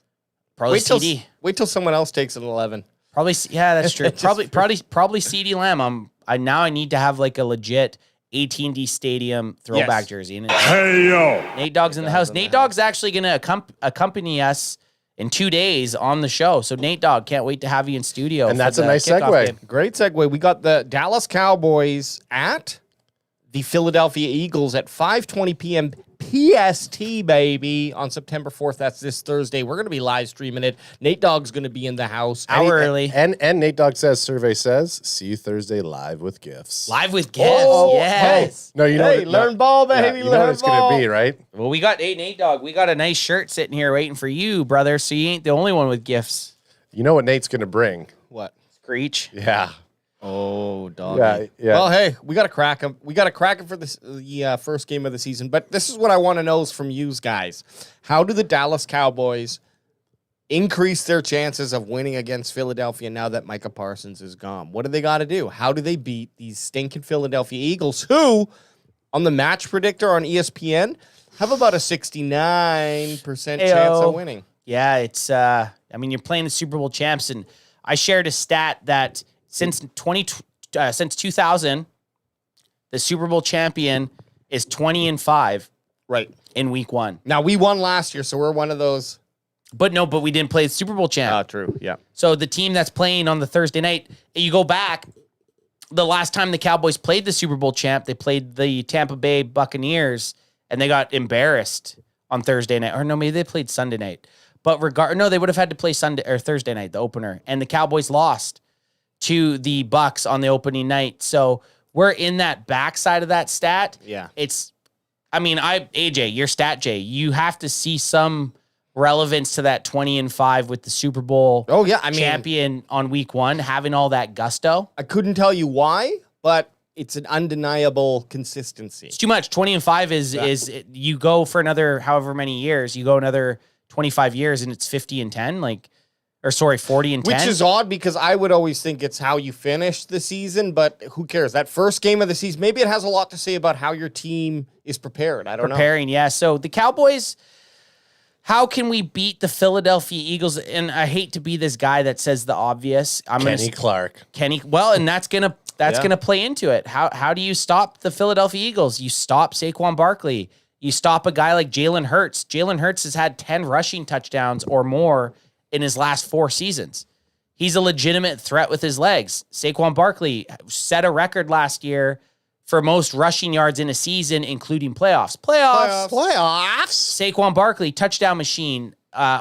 Probably CD. Wait till someone else takes an 11. Probably, yeah, that's true. Probably CD Lamb. I need to have like a legit AT&T Stadium throwback jersey. And Nate Dogg's in the house. Nate Dogg's actually going to accompany us in 2 days on the show. So Nate Dogg, can't wait to have you in studio. And that's a nice segue. Game. Great segue. We got the Dallas Cowboys at the Philadelphia Eagles at 5:20 p.m. PST, baby, on September 4th. That's this Thursday. We're going to be live streaming it. Nate Dogg's going to be in the house. Hour early. And Nate Dogg says, survey says, see you Thursday live with gifts. Live with gifts. Oh, yes. No, you know Hey, learn ball, baby. you know learn what it's ball. going to be, right? Well, we got Nate Dogg. We got a nice shirt sitting here waiting for you, brother. So you ain't the only one with gifts. You know what Nate's going to bring? What? Screech. Yeah. Oh, dog. Yeah. Well, hey, we got to crack him. We got to crack him for the first game of the season. But this is what I want to know is from you guys. How do the Dallas Cowboys increase their chances of winning against Philadelphia now that Micah Parsons is gone? What do they got to do? How do they beat these stinking Philadelphia Eagles who, on the match predictor on ESPN, have about a 69% chance of winning? Yeah, it's you're playing the Super Bowl champs, and I shared a stat that since 2000, the Super Bowl champion is 20-5 Right. in week 1. Now, we won last year, so we're one of those. But we didn't play the Super Bowl champ. True, yeah. So the team that's playing on the Thursday night, you go back, the last time the Cowboys played the Super Bowl champ, they played the Tampa Bay Buccaneers, and they got embarrassed on Thursday night. Or no, maybe they played Sunday night. But they would have had to play Sunday or Thursday night, the opener. And the Cowboys lost to the Bucks on the opening night. So we're in that backside of that stat. Yeah. AJ, your stat, Jay, you have to see some relevance to that 20-5 with the Super Bowl champion on week 1, having all that gusto. I couldn't tell you why, but it's an undeniable consistency. It's too much. 20-5 is you go for another however many years, you go another 25 years and it's 50-10, 40-10. Which is odd because I would always think it's how you finish the season, but who cares? That first game of the season, maybe it has a lot to say about how your team is prepared. I don't know. Preparing, yeah. So the Cowboys, how can we beat the Philadelphia Eagles? And I hate to be this guy that says the obvious. Kenny Clark. And that's gonna play into it. How do you stop the Philadelphia Eagles? You stop Saquon Barkley. You stop a guy like Jalen Hurts. Jalen Hurts has had 10 rushing touchdowns or more in his last 4 seasons. He's a legitimate threat with his legs. Saquon Barkley set a record last year for most rushing yards in a season, including playoffs. Playoffs. Saquon Barkley, touchdown machine, I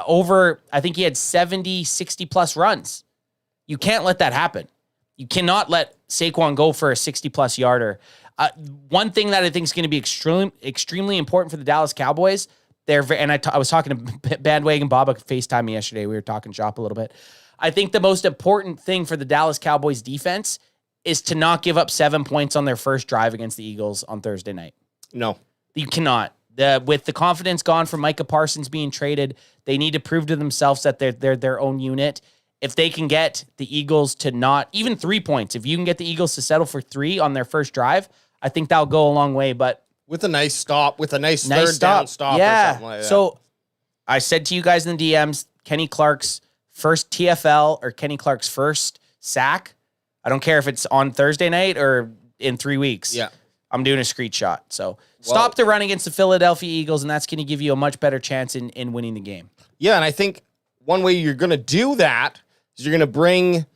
think he had 70, 60-plus runs. You can't let that happen. You cannot let Saquon go for a 60-plus yarder. One thing that I think is going to be extremely important for the Dallas Cowboys, I was talking to Bandwagon Bob, FaceTime me yesterday. We were talking shop a little bit. I think the most important thing for the Dallas Cowboys defense is to not give up 7 points on their first drive against the Eagles on Thursday night. No. You cannot. With the confidence gone from Micah Parsons being traded, they need to prove to themselves that they're their own unit. If they can get the Eagles to not, even 3 points, if you can get the Eagles to settle for 3 on their first drive, I think that'll go a long way. But with a nice stop, with a nice third down stop or something like that. So I said to you guys in the DMs, Kenny Clark's first TFL or Kenny Clark's first sack. I don't care if it's on Thursday night or in 3 weeks. Yeah. I'm doing a screenshot. So stop the run against the Philadelphia Eagles, and that's going to give you a much better chance in winning the game. Yeah, and I think one way you're going to do that is you're going to bring,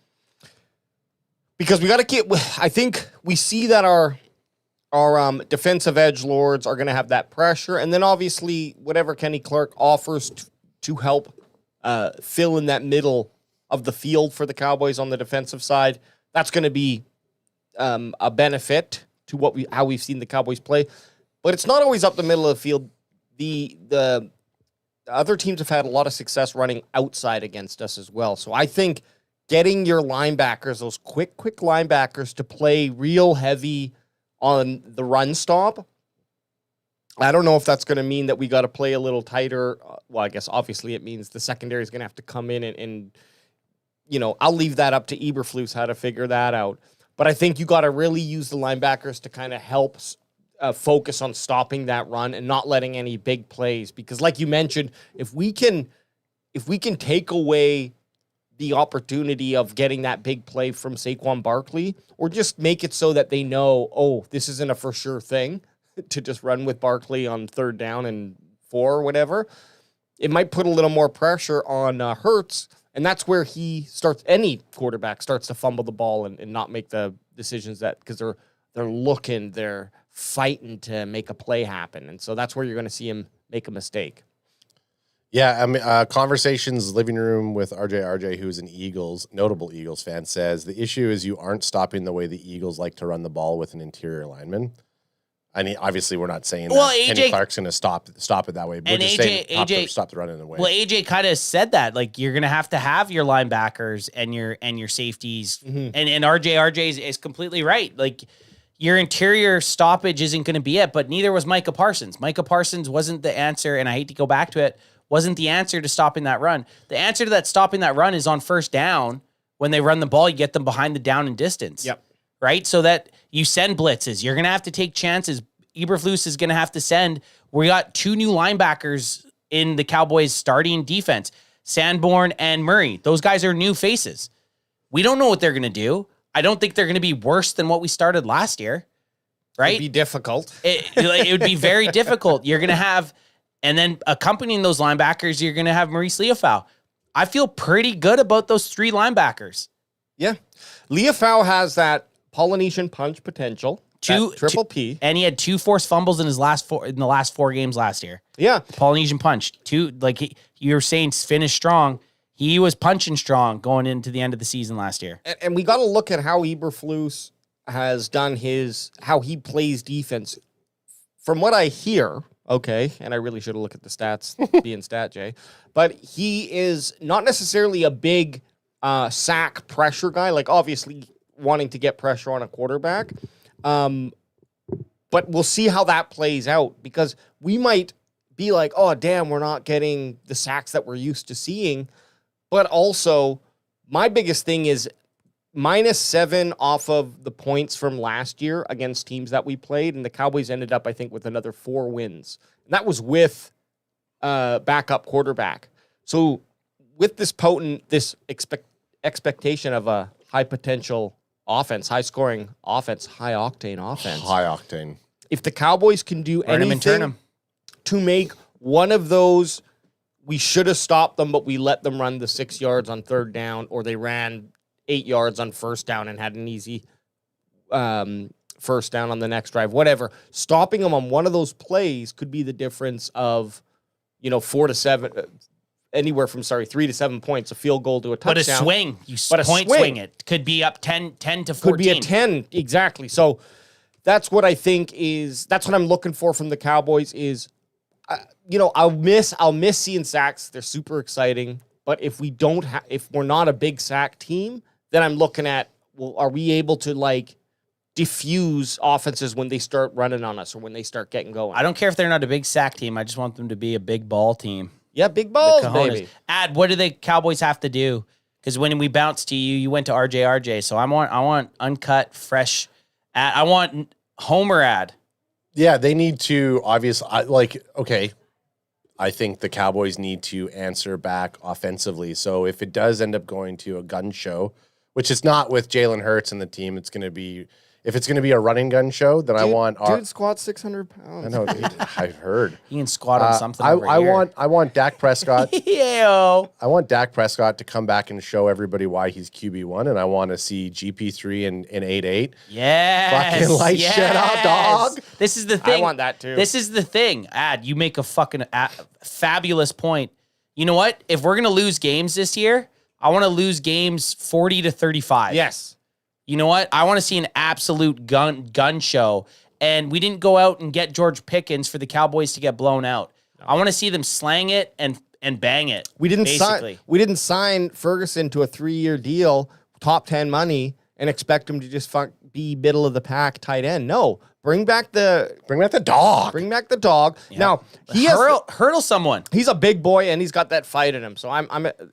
because we got to get, I think we see that our defensive edge lords are going to have that pressure, and then obviously whatever Kenny Clark offers to help fill in that middle of the field for the Cowboys on the defensive side, that's going to be a benefit to how we've seen the Cowboys play. But it's not always up the middle of the field. The other teams have had a lot of success running outside against us as well. So I think getting your linebackers, those quick linebackers, to play real heavy on the run stop, I don't know if that's going to mean that we got to play a little tighter. Well, I guess obviously it means the secondary is going to have to come in and I'll leave that up to Eberflus how to figure that out. But I think you got to really use the linebackers to kind of help focus on stopping that run and not letting any big plays. Because like you mentioned, if we can take away the opportunity of getting that big play from Saquon Barkley, or just make it so that they know, oh, this isn't a for sure thing to just run with Barkley on 3rd down and 4 or whatever, it might put a little more pressure on Hurts, and that's where any quarterback starts to fumble the ball and not make the decisions that, because they're fighting to make a play happen. And so that's where you're going to see him make a mistake. Yeah, I mean, Conversations living room with RJ, who's an notable Eagles fan, says the issue is you aren't stopping the way the Eagles like to run the ball with an interior lineman. I mean, obviously, we're not saying that Kenny Clark's going to stop it that way. We're just saying stop the run in the way. Well, AJ kind of said that, like, you're going to have your linebackers and your safeties, and RJ is completely right. Like, your interior stoppage isn't going to be it, but neither was Micah Parsons. Micah Parsons wasn't the answer, and I hate to go back to it, wasn't the answer to stopping that run. The answer to that stopping that run is on 1st down. When they run the ball, you get them behind the down and distance. Yep. Right? So that you send blitzes. You're going to have to take chances. Eberflus is going to have to send. We got 2 new linebackers in the Cowboys starting defense, Sanborn and Murray. Those guys are new faces. We don't know what they're going to do. I don't think they're going to be worse than what we started last year. Right? It'd be difficult. It would be very difficult. You're going to have, and then accompanying those linebackers, you're going to have Maurice Leofau. I feel pretty good about those 3 linebackers. Yeah. Leofau has that Polynesian punch potential. Triple P. And he had 2 forced fumbles in the last 4 games last year. Yeah. Polynesian punch. 2, like you were saying, finish strong. He was punching strong going into the end of the season last year. And we got to look at how Eberflus has done how he plays defense. From what I hear, okay, and I really should have looked at the stats, being Stat J, but he is not necessarily a big sack pressure guy, like obviously wanting to get pressure on a quarterback. But we'll see how that plays out, because we might be like, oh, damn, we're not getting the sacks that we're used to seeing. But also, my biggest thing is -7 off of the points from last year against teams that we played. And the Cowboys ended up, I think, with another 4 wins. And that was with backup quarterback. So with this expectation of a high potential offense, high scoring offense, high octane offense. High octane. If the Cowboys can do anything to make one of those, we should have stopped them, but we let them run the 6 yards on 3rd down, or they ran 8 yards on 1st down and had an easy 1st down on the next drive, whatever. Stopping them on one of those plays could be the difference of, 4 to 7, anywhere from 3 to 7 points, a field goal to a touchdown. But a swing, swing it could be up 10 to 14. Could be a 10, exactly. So that's what I think that's what I'm looking for from the Cowboys is, I'll miss seeing sacks. They're super exciting. But if we're not a big sack team, then I'm looking at, well, are we able to diffuse offenses when they start running on us or when they start getting going? I don't care if they're not a big sack team. I just want them to be a big ball team. Yeah, big balls, baby. What do the Cowboys have to do? Because when we bounced to you, you went to RJ. So I want uncut, fresh. I want Homer ad. Yeah, they need to obviously okay. I think the Cowboys need to answer back offensively. So if it does end up going to a gun show, which is not with Jalen Hurts and the team, it's going to be. If it's going to be a running gun show, then I want dude squats 600 pounds. I know, dude, I've heard. He can squat on something. I want Dak Prescott. I want Dak Prescott to come back and show everybody why he's QB1, and I want to see GP3 in 8-8. Yes. Fucking light shit up, dog. This is the thing. I want that too. This is the thing. You make a fucking fabulous point. You know what? If we're going to lose games this year, I want to lose games 40 to 35. Yes. You know what? I want to see an absolute gun show. And we didn't go out and get George Pickens for the Cowboys to get blown out. No. I want to see them slang it and bang it. We didn't sign Ferguson to a 3-year deal, top 10 money, and expect him to just be middle of the pack tight end. No. Bring back the dog. Bring back the dog. Yep. Now he hurdle someone. He's a big boy and he's got that fight in him. So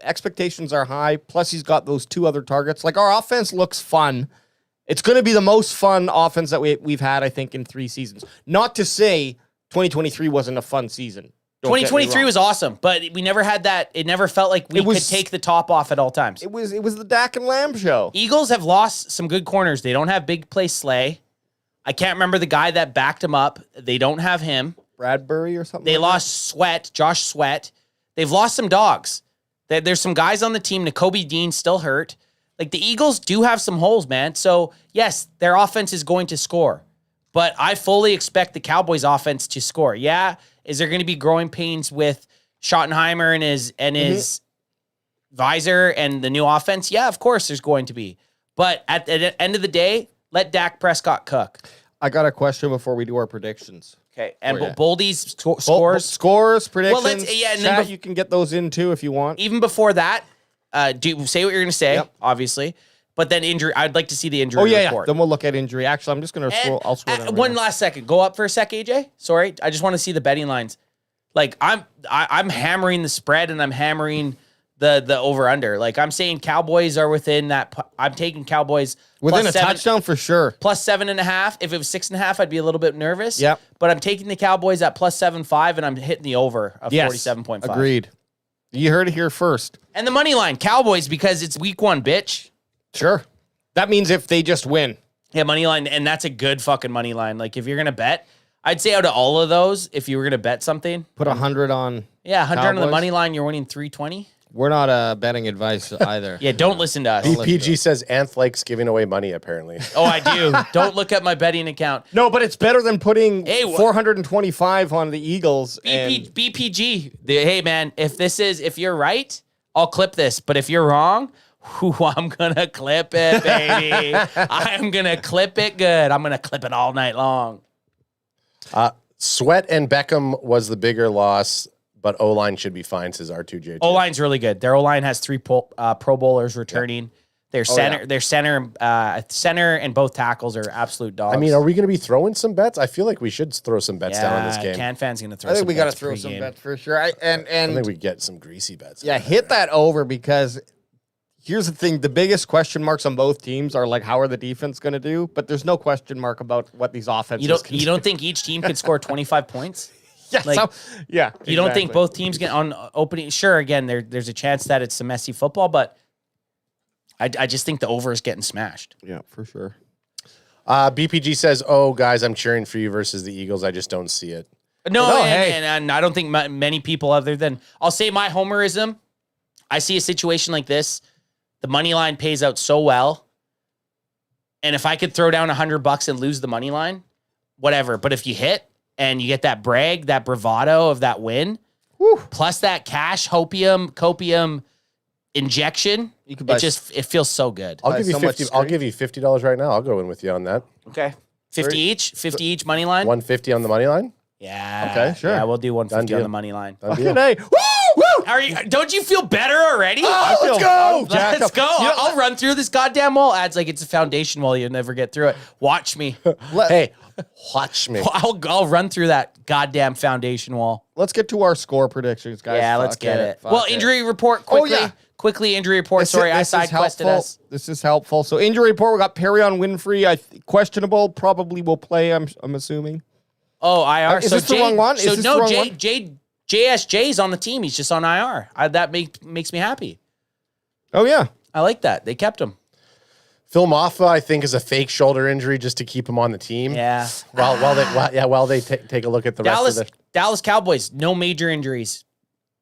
expectations are high. Plus he's got those 2 other targets. Our offense looks fun. It's going to be the most fun offense that we've had, I think, in 3 seasons. Not to say 2023 wasn't a fun season. 2023 was awesome, but we never had that. It never felt like we could take the top off at all times. It was the Dak and Lamb show. Eagles have lost some good corners. They don't have big play Slay. I can't remember the guy that backed him up. They don't have him. Bradbury or something. They lost Sweat, Josh Sweat. They've lost some dogs. There's some guys on the team. Nakobe Dean's still hurt. Like, the Eagles do have some holes, man. So, yes, their offense is going to score. But I fully expect the Cowboys offense to score. Yeah, is there going to be growing pains with Schottenheimer and his visor and the new offense? Yeah, of course there's going to be. But at the end of the day, let Dak Prescott cook. I got a question before we do our predictions. Okay, and Boldy's scores? Scores, predictions. Well, and Chat, you can get those in too if you want. Even before that, say what you're going to say, obviously. But then injury, I'd like to see the injury report. Then we'll look at injury. Actually, I'm just going to scroll. I'll scroll down. One last second. Go up for a sec, AJ. Sorry. I just want to see the betting lines. Like, I'm hammering the spread and I'm hammering the over-under. Like, I'm saying Cowboys are within that. I'm taking Cowboys within a touchdown for sure. Plus 7.5. If it was 6.5, I'd be a little bit nervous. Yep. But I'm taking the Cowboys at plus 7.5, and I'm hitting the over of 47.5. Agreed. You heard it here first. And the money line, Cowboys, because it's week 1, bitch. Sure. That means if they just win. Yeah, money line, and that's a good fucking money line. Like, if you're going to bet, I'd say out of all of those, if you were going to bet something. Put 100 on. Yeah, 100 Cowboys. on the money line, you're winning 320. We're not betting advice either. Yeah, don't listen to us. BPG says Anth likes giving away money, apparently. Oh, I do. Don't look at my betting account. No, but it's better than putting 425 on the Eagles. BPG. Hey, man, if you're right, I'll clip this. But if you're wrong, I'm going to clip it, baby. I'm going to clip it good. I'm going to clip it all night long. Sweat and Beckham was the bigger loss, but O-line should be fine, says R2J2. O-line's really good. Their O-line has 3 Pro Bowlers returning. Their center and both tackles are absolute dogs. I mean, are we going to be throwing some bets? I feel like we should throw some bets down in this game. CanFan's going to throw I think some we got to bets throw pre-game. some bets for sure. I think we get some greasy bets. Yeah, hit that over because here's the thing. The biggest question marks on both teams are like, how are the defense going to do? But there's no question mark about what these offenses can do. You don't think each team could score 25 points? Yeah, You don't think both teams get on opening? Sure, again, there's a chance that it's some messy football, but I just think the over is getting smashed. Yeah, for sure. BPG says, "Oh, guys, I'm cheering for you versus the Eagles. I just don't see it." No, and I don't think many people other than I'll say my homerism. I see a situation like this. The money line pays out so well, and if I could throw down $100 and lose the money line, whatever. But if you hit and you get that brag, that bravado of that win, plus that cash copium injection, it feels so good. I'll give you $50. I'll give you $50 right now. I'll go in with you on that. Okay, 50 each money line. 150 on the money line. Yeah. Okay, sure. Yeah, we'll do 150 on the money line. Don't you feel better already? Let's go. Let's go. I'll run through this goddamn wall. Ads like it's a foundation wall. You'll never get through it. Watch me. Hey, watch me. I'll run through that goddamn foundation wall. Let's get to our score predictions, guys. Yeah, let's get it. Well, injury report quickly. Oh, yeah. Quickly, injury report. Sorry, I side quested us. This is helpful. So, injury report, we got Perrion Winfrey. Questionable, probably will play, I'm assuming. Oh, IR. Is this the wrong one? So, no, JSJ's on the team. He's just on IR. That makes me happy. Oh, yeah. I like that. They kept him. Phil Maffa, I think, is a fake shoulder injury just to keep him on the team. Yeah. While they take a look at the rest of the Dallas Cowboys, no major injuries.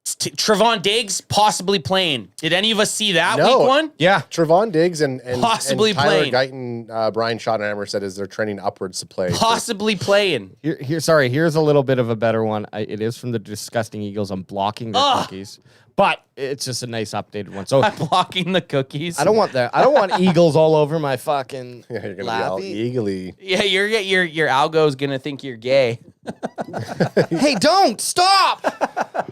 Trevon Diggs possibly playing. Did any of us see that week 1? Yeah. Trevon Diggs and possibly Tyler playing. Guyton, Brian Schottenheimer said as they're trending upwards to play. Possibly playing. Here's a little bit of a better one. It is from the Disgusting Eagles. I'm blocking their cookies. But it's just a nice updated one. So I'm blocking the cookies. I don't want that. I don't want Eagles all over my fucking Yeah, you're gonna be all eagly. Yeah, your algo's gonna think you're gay. Hey, don't stop!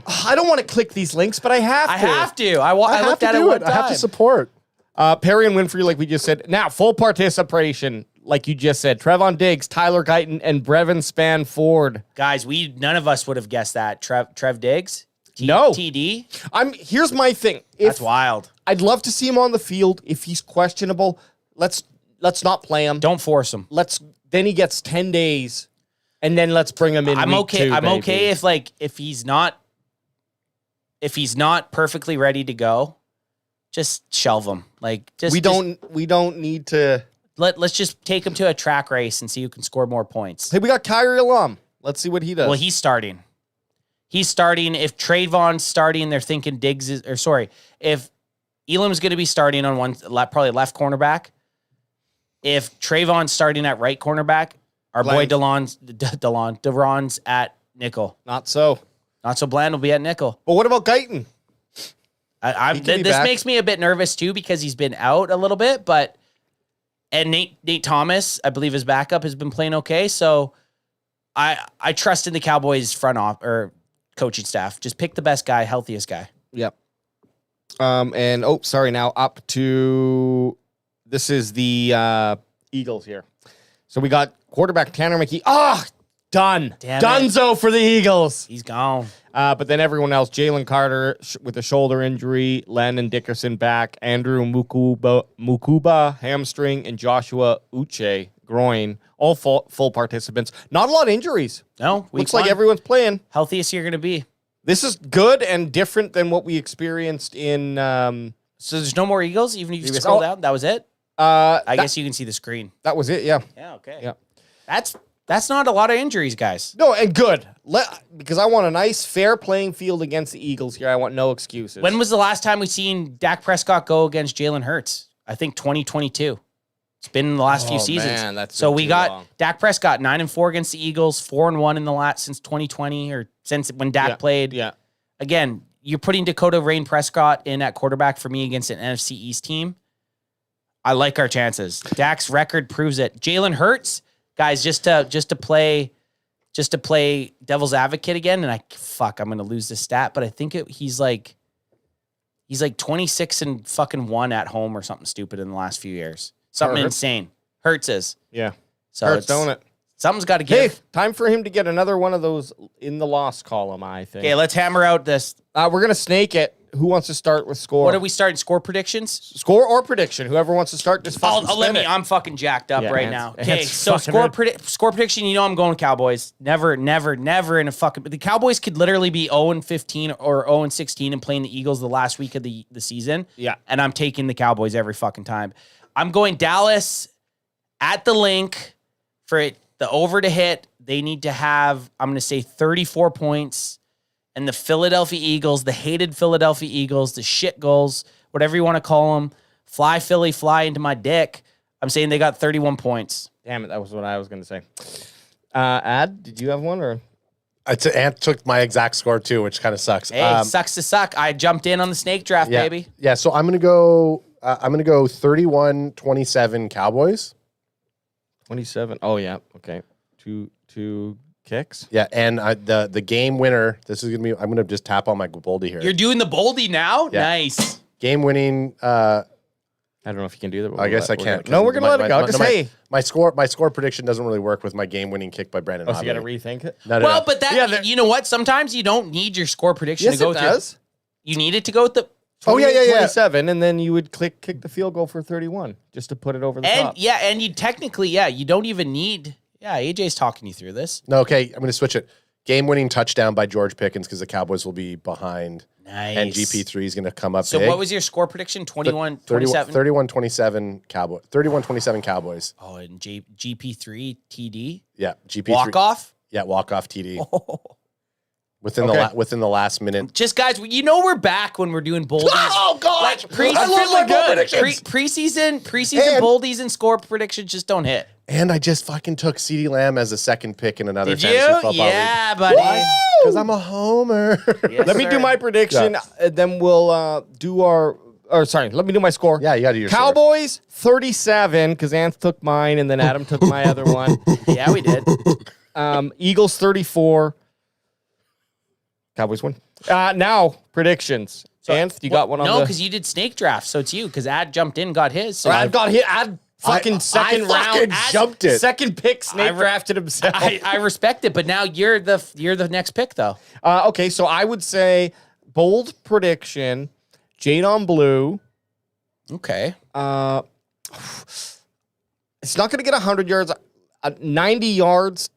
I don't want to click these links, but I have to. I have to. I looked at it one time. I have to support. Perry and Winfrey, like we just said. Now, full participation, like you just said. Trevon Diggs, Tyler Guyton, and Brevin Spann-Ford. Guys, none of us would have guessed that. Trev Diggs? No. TD? Here's my thing. That's wild. I'd love to see him on the field. If he's questionable, let's let's not play him. Don't force him. Then he gets 10 days, and then let's bring him in. I'm week okay. 2, I'm baby. okay if he's not perfectly ready to go, just shelve him. Like we don't need to. Let's just take him to a track race and see who can score more points. Hey, we got Kyrie Lum. Let's see what he does. Well, he's starting. He's starting. If Trayvon's starting, they're thinking Diggs is, or sorry, if Elam's going to be starting on one, probably left cornerback. If Trayvon's starting at right cornerback, our boy Deron's at nickel. Not so. Not so Bland will be at nickel. But what about Guyton? This makes me a bit nervous too because he's been out a little bit, and Nate Thomas, I believe his backup has been playing okay. So I trust in the Cowboys front off or coaching staff. Just pick the best guy, healthiest guy. Yep. Now up to this is the Eagles here. So we got quarterback Tanner McKee. Done. Damn Dunzo for the Eagles. He's gone. But then everyone else, Jalen Carter with a shoulder injury, Landon Dickerson back, Andrew Mukuba hamstring, and Joshua Uche groin, all full participants. Not a lot of injuries. No, looks like everyone's playing. Healthiest you're going to be. This is good and different than what we experienced in. So there's no more Eagles, even if you scroll down. That was it. I guess you can see the screen. That was it. Yeah. Yeah. Okay. Yeah. That's not a lot of injuries, guys. No, and good. Because I want a nice, fair playing field against the Eagles here. I want no excuses. When was the last time we seen Dak Prescott go against Jalen Hurts? I think 2022. It's been in the last few seasons. Man, that's so been we too got long. Dak Prescott 9-4 against the Eagles, 4-1 in the last since 2020 or since when Dak played. Yeah. Again, you're putting Dakota Rain Prescott in at quarterback for me against an NFC East team. I like our chances. Dak's record proves it. Jalen Hurts, guys, just to play devil's advocate again, and I'm gonna lose this stat, but I think he's like 26-1 at home or something stupid in the last few years. Something insane. Hurts is. Yeah. So Hurts, don't it? Something's got to give. Hey, time for him to get another one of those in the loss column, I think. Okay, let's hammer out this. We're going to snake it. Who wants to start with score? What are we starting? Score predictions? Score or prediction. Whoever wants to start, just fucking spin it. I'm fucking jacked up right now. Okay, Ant's so score prediction, you know I'm going Cowboys. Never in a fucking... The Cowboys could literally be 0-15 or 0-16 and playing the Eagles the last week of the season. Yeah. And I'm taking the Cowboys every fucking time. I'm going Dallas at the link for it. The over to hit, they need to have, I'm going to say 34 points. And the Philadelphia Eagles, the hated Philadelphia Eagles, the shit goals, whatever you want to call them, fly Philly, fly into my dick. I'm saying they got 31 points. Damn it, that was what I was going to say. Ad, did you have one or? Ant took my exact score too, which kind of sucks. Hey, sucks to suck. I jumped in on the snake draft, baby. Yeah, so I'm gonna go 31-27 Cowboys. 27. Oh yeah, okay. Two kicks. Yeah, and the game winner. This is gonna be. I'm gonna just tap on my Boldy here. You're doing the Boldy now? Yeah. Nice. Game winning. I don't know if you can do that. But I guess I can't. No, we're gonna let it go. Just hey. My score prediction doesn't really work with my game-winning kick by Brandon. So you got to rethink it. No, but that you know what? Sometimes you don't need your score prediction to go with. Does. You need it to go with the. 27, and then you would kick the field goal for 31 just to put it over the top. And you technically, you don't even need. Yeah, AJ's talking you through this. No, okay, I'm going to switch it. Game-winning touchdown by George Pickens because the Cowboys will be behind. Nice. And GP3 is going to come up So big. what was your score prediction? 21-27? 31-27 Cowboys. 31-27 Cowboys. Oh, and GP3 TD? Yeah, GP3. Walk-off? Yeah, walk-off TD. Oh. Within the last minute. Just guys, we're back when we're doing boldies. Oh God! Like I love my bold predictions. Preseason boldies and score predictions just don't hit. And I just fucking took CeeDee Lamb as a second pick in another fantasy football league. Yeah, buddy. Because I'm a homer. Yes, Let me do my prediction, then we'll do our. Or sorry, let me do my score. Yeah, you got to do your Cowboys 37 because Ant took mine and then Adam took my other one. Yeah, we did. Eagles 34. Cowboys win. Now predictions. So, Ant, you got one on? No, because you did snake draft, so it's you. Because Ad jumped in, got his. So I've got hit. Ad fucking second round. Jumped it. Second pick. Snake drafted himself. I respect it, but now you're the next pick though. Okay, so I would say bold prediction. Jadon Blue. Okay. It's not going to get 100 yards, 90 yards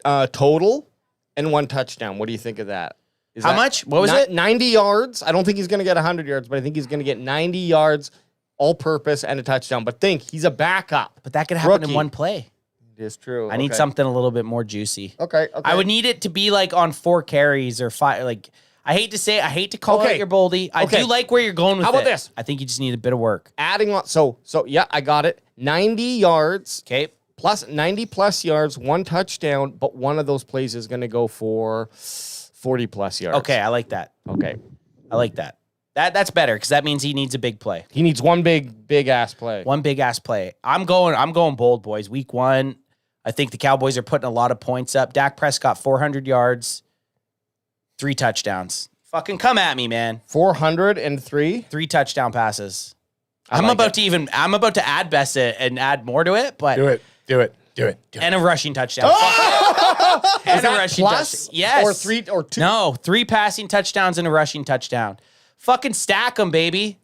total, and 1 touchdown. What do you think of that? How much? What was it? 90 yards. I don't think he's going to get 100 yards, but I think he's going to get 90 yards all-purpose and a touchdown. But think, he's a backup. But that could happen Rookie. in one play. It is true. I need something a little bit more juicy. Okay. I would need it to be like on 4 carries or 5. Like, I hate to call out your boldy. I do like where you're going with it. How about this? I think you just need a bit of work. Adding on. So yeah, I got it. 90 yards. Okay. Plus 90 plus yards, 1 touchdown, but one of those plays is going to go for 40 plus yards. Okay, I like that. Okay. I like that. That's better because that means he needs a big play. He needs one big ass play. One big ass play. I'm going bold, boys. Week 1, I think the Cowboys are putting a lot of points up. Dak Prescott 400 yards, 3 touchdowns. Fucking come at me, man. 403. 3 touchdown passes. I'm about to add Bessa and add more to it, but Do it. and a rushing touchdown. And a rushing touchdown. Yes. Or 3 or 2. No, 3 passing touchdowns and a rushing touchdown. Fucking stack them, baby.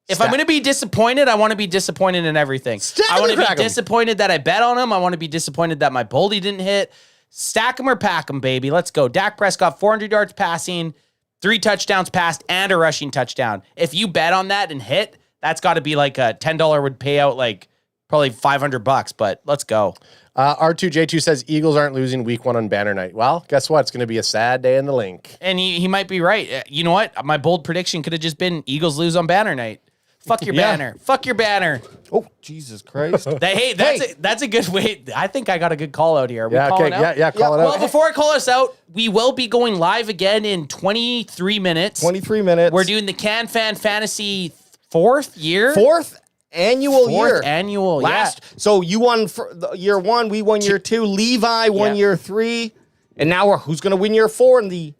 If I'm going to be disappointed, I want to be disappointed in everything. I want to be disappointed that I bet on him. I want to be disappointed that my boldy didn't hit. Stack them or pack them, baby. Let's go. Dak Prescott, 400 yards passing, 3 touchdowns passed, and a rushing touchdown. If you bet on that and hit, that's got to be like a $10 would pay out like probably $500, but let's go. R2J2 says Eagles aren't losing week 1 on banner night. Well, guess what? It's going to be a sad day in the link. And he might be right. You know what? My bold prediction could have just been Eagles lose on banner night. Fuck your banner. Fuck your banner. Oh, Jesus Christ. That's a good way. I think I got a good call out here. Are we Yeah, calling okay. out? Yeah, call it out. Well, before I call us out, we will be going live again in 23 minutes. 23 minutes. We're doing the Can Fan Fantasy 4th year. 4th annual year. 4th annual, So you won for year 1, we won year 2, Levi won year 3, and now who's going to win year 4 in the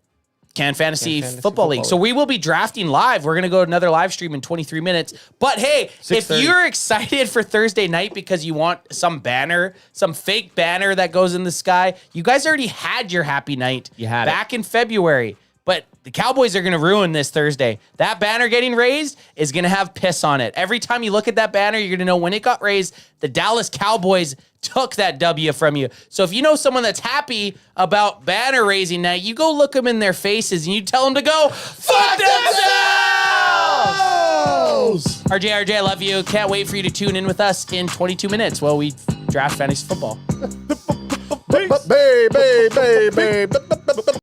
Can Fantasy Football League. So we will be drafting live. We're going to go to another live stream in 23 minutes. But hey, if you're excited for Thursday night because you want some banner, some fake banner that goes in the sky, you guys already had your happy night back in February. But the Cowboys are going to ruin this Thursday. That banner getting raised is going to have piss on it. Every time you look at that banner, you're going to know when it got raised, the Dallas Cowboys took that W from you. So if you know someone that's happy about banner raising night, you go look them in their faces and you tell them to go fuck themselves! RJ, I love you. Can't wait for you to tune in with us in 22 minutes while we draft fantasy football. Baby.